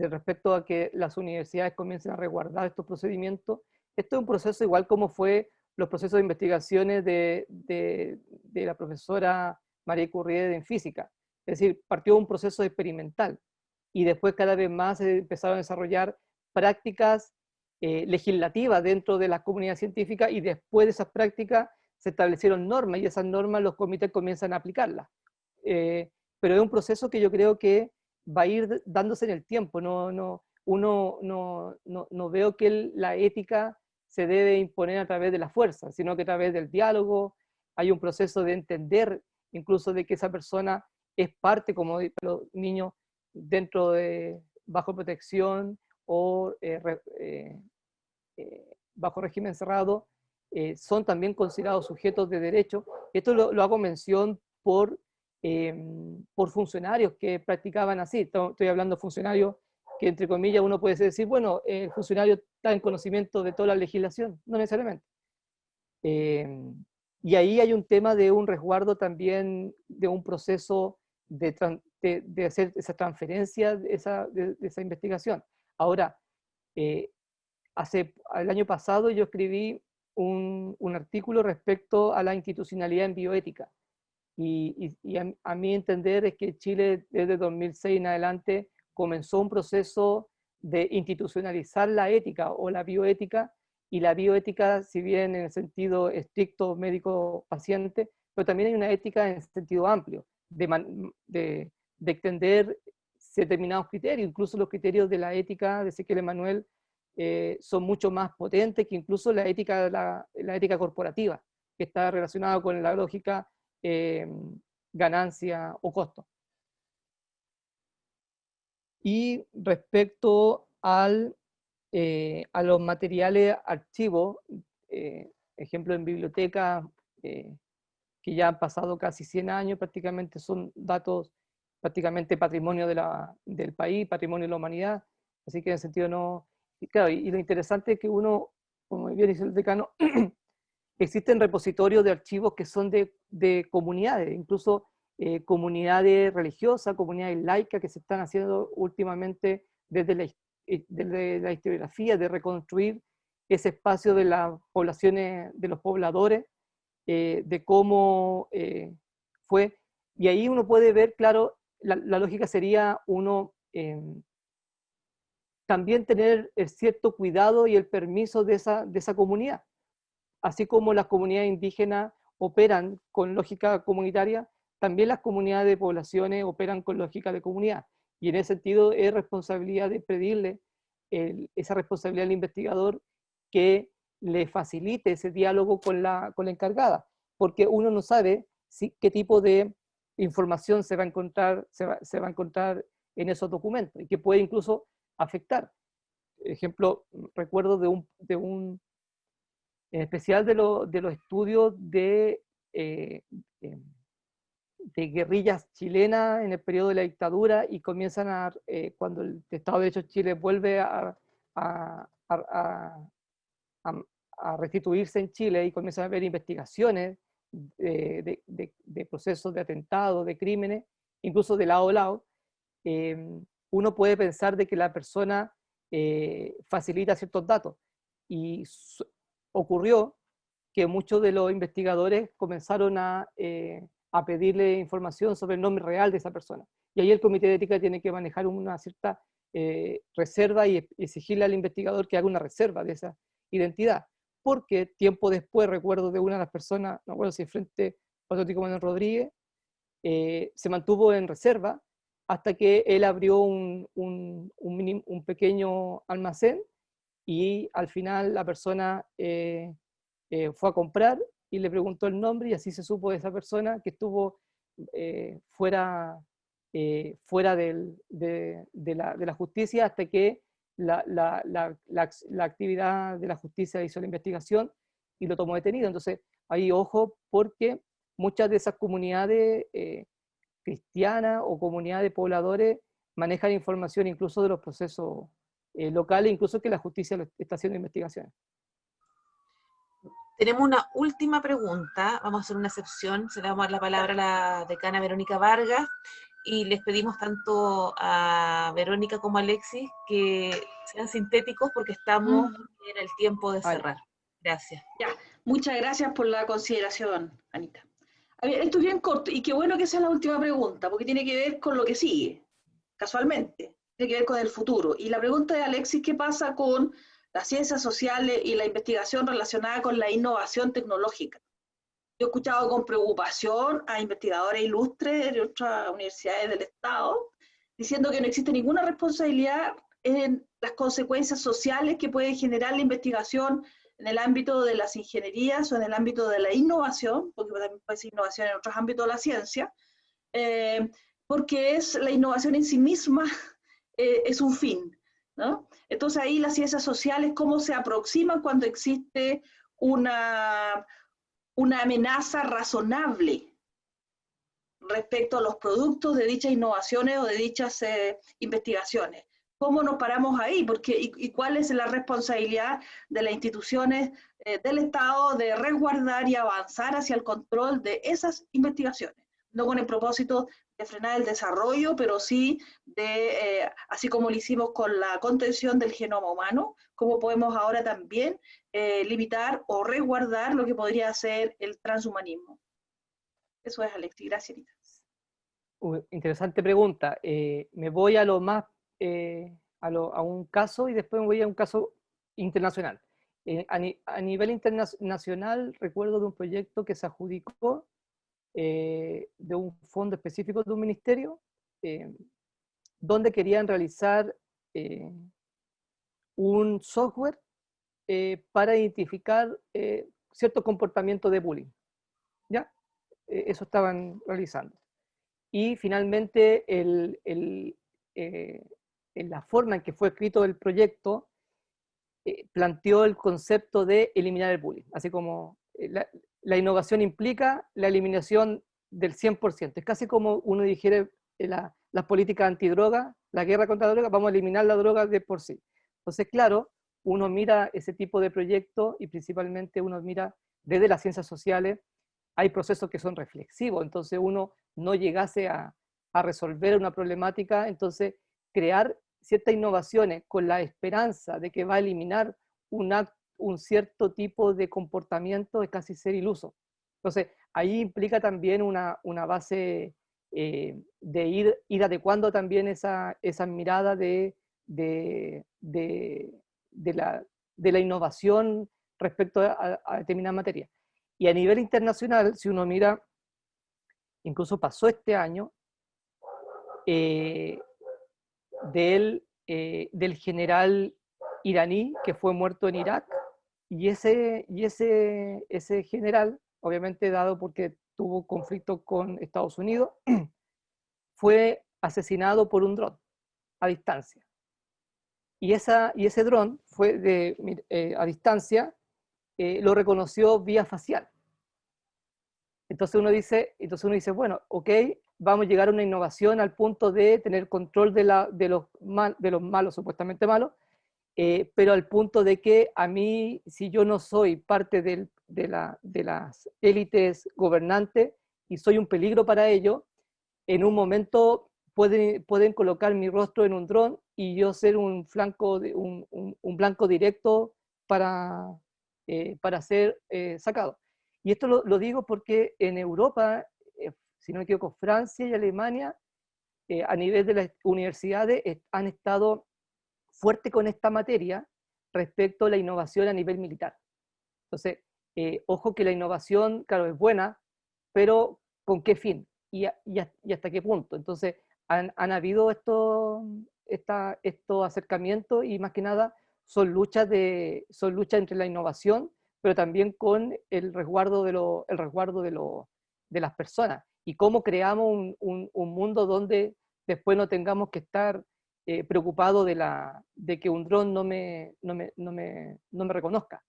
respecto a que las universidades comiencen a resguardar estos procedimientos. Esto es un proceso igual como fue los procesos de investigaciones de la profesora María Currier en física. Es decir, partió un proceso experimental y después cada vez más se empezaron a desarrollar prácticas legislativa dentro de la comunidad científica, y después de esas prácticas se establecieron normas, y esas normas los comités comienzan a aplicarlas. Pero es un proceso que yo creo que va a ir dándose en el tiempo. Uno no veo que la ética se debe imponer a través de la fuerza, sino que a través del diálogo. Hay un proceso de entender incluso de que esa persona es parte, como los niños, dentro de bajo protección o bajo régimen cerrado, son también considerados sujetos de derecho. Esto lo hago mención por funcionarios que practicaban así. Estoy hablando de funcionarios que, entre comillas, uno puede decir, bueno, el funcionario está en conocimiento de toda la legislación. No necesariamente. Y ahí hay un tema de un resguardo también, de un proceso de hacer esa transferencia de esa investigación. Ahora, el año pasado yo escribí un artículo respecto a la institucionalidad en bioética. Y a mi entender es que Chile desde 2006 en adelante comenzó un proceso de institucionalizar la ética o la bioética, y la bioética, si bien en el sentido estricto médico-paciente, pero también hay una ética en el sentido amplio, de extender determinados criterios. Incluso los criterios de la ética de Ezequiel Emanuel son mucho más potentes que incluso la ética corporativa, que está relacionada con la lógica ganancia o costo. Y respecto a los materiales archivos, ejemplo en biblioteca, que ya han pasado casi 100 años, prácticamente son datos, prácticamente patrimonio del país, patrimonio de la humanidad, así que en ese sentido no... Y claro, y lo interesante es que uno, como bien dice el decano, existen repositorios de archivos que son de comunidades, incluso comunidades religiosas, comunidades laicas, que se están haciendo últimamente desde la historiografía, de reconstruir ese espacio de las poblaciones, de los pobladores, de cómo fue. Y ahí uno puede ver, claro, la lógica sería uno también tener el cierto cuidado y el permiso de esa comunidad. Así como las comunidades indígenas operan con lógica comunitaria, también las comunidades de poblaciones operan con lógica de comunidad. Y en ese sentido es responsabilidad de pedirle esa responsabilidad al investigador que le facilite ese diálogo con la encargada, porque uno no sabe qué tipo de información se va a encontrar en esos documentos, y que puede incluso afectar. Ejemplo, recuerdo en especial de los estudios de guerrillas chilenas en el periodo de la dictadura, y comienzan cuando el Estado de Derecho de Chile vuelve a restituirse en Chile, y comienzan a haber investigaciones de procesos de atentados, de crímenes, incluso de lado a lado. Uno puede pensar de que la persona facilita ciertos datos, y ocurrió que muchos de los investigadores comenzaron a pedirle información sobre el nombre real de esa persona, y ahí el comité de ética tiene que manejar una cierta reserva y exigirle al investigador que haga una reserva de esa identidad, porque tiempo después recuerdo de una de las personas, no recuerdo si Frente Patriótico Manuel Rodríguez, se mantuvo en reserva hasta que él abrió un pequeño almacén, y al final la persona fue a comprar y le preguntó el nombre, y así se supo de esa persona que estuvo fuera de la justicia, hasta que la actividad de la justicia hizo la investigación y lo tomó detenido. Entonces, ahí ojo, porque muchas de esas comunidades cristianas o comunidades de pobladores manejan información incluso de los procesos locales, incluso que la justicia está haciendo investigaciones. Tenemos una última pregunta, vamos a hacer una excepción, se le vamos a dar la palabra a la decana Verónica Vargas, y les pedimos tanto a Verónica como a Alexis que sean sintéticos porque estamos en el tiempo de cerrar. Gracias. Ya, muchas gracias por la consideración, Anita. A ver, esto es bien corto, y qué bueno que sea la última pregunta, porque tiene que ver con lo que sigue, casualmente, tiene que ver con el futuro. Y la pregunta de Alexis, ¿qué pasa con las ciencias sociales y la investigación relacionada con la innovación tecnológica. Yo he escuchado con preocupación a investigadores ilustres de otras universidades del Estado diciendo que no existe ninguna responsabilidad en las consecuencias sociales que puede generar la investigación en el ámbito de las ingenierías o en el ámbito de la innovación, porque también puede ser innovación en otros ámbitos de la ciencia, porque la innovación en sí misma es un fin, ¿no? Entonces ahí las ciencias sociales, ¿cómo se aproximan cuando existe una amenaza razonable respecto a los productos de dichas innovaciones o de dichas investigaciones? ¿Cómo nos paramos ahí? ¿Y cuál es la responsabilidad de las instituciones del Estado de resguardar y avanzar hacia el control de esas investigaciones? No con el propósito de frenar el desarrollo, pero sí así como lo hicimos con la contención del genoma humano, cómo podemos ahora también limitar o resguardar lo que podría ser el transhumanismo. Eso es, Alexis. Gracias, Anita. Interesante pregunta. Me voy a lo más, a un caso y después me voy a un caso internacional. A nivel internacional, recuerdo de un proyecto que se adjudicó de un fondo específico de un ministerio, donde querían realizar un software para identificar cierto comportamiento de bullying. ¿Ya? Eso estaban realizando. Y finalmente, la forma en que fue escrito el proyecto planteó el concepto de eliminar el bullying, así como la innovación implica la eliminación del 100%. Es casi como uno dijera las políticas antidroga, la guerra contra la droga, vamos a eliminar la droga de por sí. Entonces, claro, uno mira ese tipo de proyectos y principalmente uno mira desde las ciencias sociales, hay procesos que son reflexivos, entonces uno no llegase a resolver una problemática, entonces crear ciertas innovaciones con la esperanza de que va a eliminar un cierto tipo de comportamiento es casi ser iluso. Entonces, ahí implica también una base de ir adecuando también esa mirada de la innovación respecto a determinada materia. Y a nivel internacional, si uno mira, incluso pasó este año, del general iraní que fue muerto en Irak, y ese general, obviamente dado porque tuvo conflicto con Estados Unidos, fue asesinado por un dron a distancia. Y ese dron fue a distancia, lo reconoció vía facial. Entonces uno dice, bueno, ok, vamos a llegar a una innovación al punto de tener control de los malos, supuestamente malos, pero al punto de que a mí, si yo no soy parte de las élites gobernantes y soy un peligro para ellos, en un momento pueden colocar mi rostro en un dron y yo ser un blanco directo para ser sacado. Y esto lo digo porque en Europa, si no me equivoco, Francia y Alemania, a nivel de las universidades, han estado fuerte con esta materia respecto a la innovación a nivel militar. Entonces, ojo que la innovación, claro, es buena, pero ¿con qué fin? ¿Y hasta qué punto? Entonces, han habido estos acercamientos y más que nada son luchas entre la innovación, pero también con el resguardo de las personas. Y cómo creamos un mundo donde después no tengamos que estar preocupado de que un dron no me reconozca.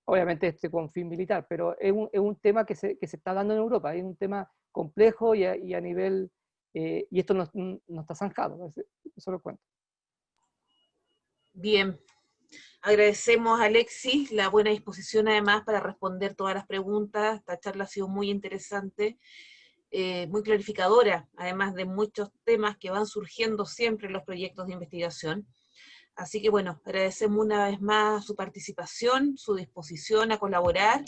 Obviamente con fin militar, pero es un tema que se está dando en Europa, es un tema complejo y a nivel, y esto no está zanjado, eso lo cuento. Bien, agradecemos a Alexis la buena disposición además para responder todas las preguntas. Esta charla ha sido muy interesante, muy clarificadora, además de muchos temas que van surgiendo siempre en los proyectos de investigación. Así que bueno, agradecemos una vez más su participación, su disposición a colaborar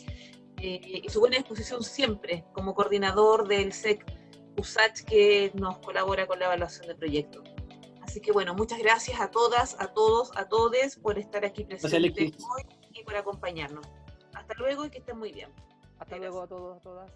y su buena disposición siempre como coordinador del SEC USACH que nos colabora con la evaluación del proyecto. Así que bueno, muchas gracias a todas, a todos, a todes por estar aquí presentes hoy y por acompañarnos. Hasta luego y que estén muy bien. Hasta luego a todos, a todas.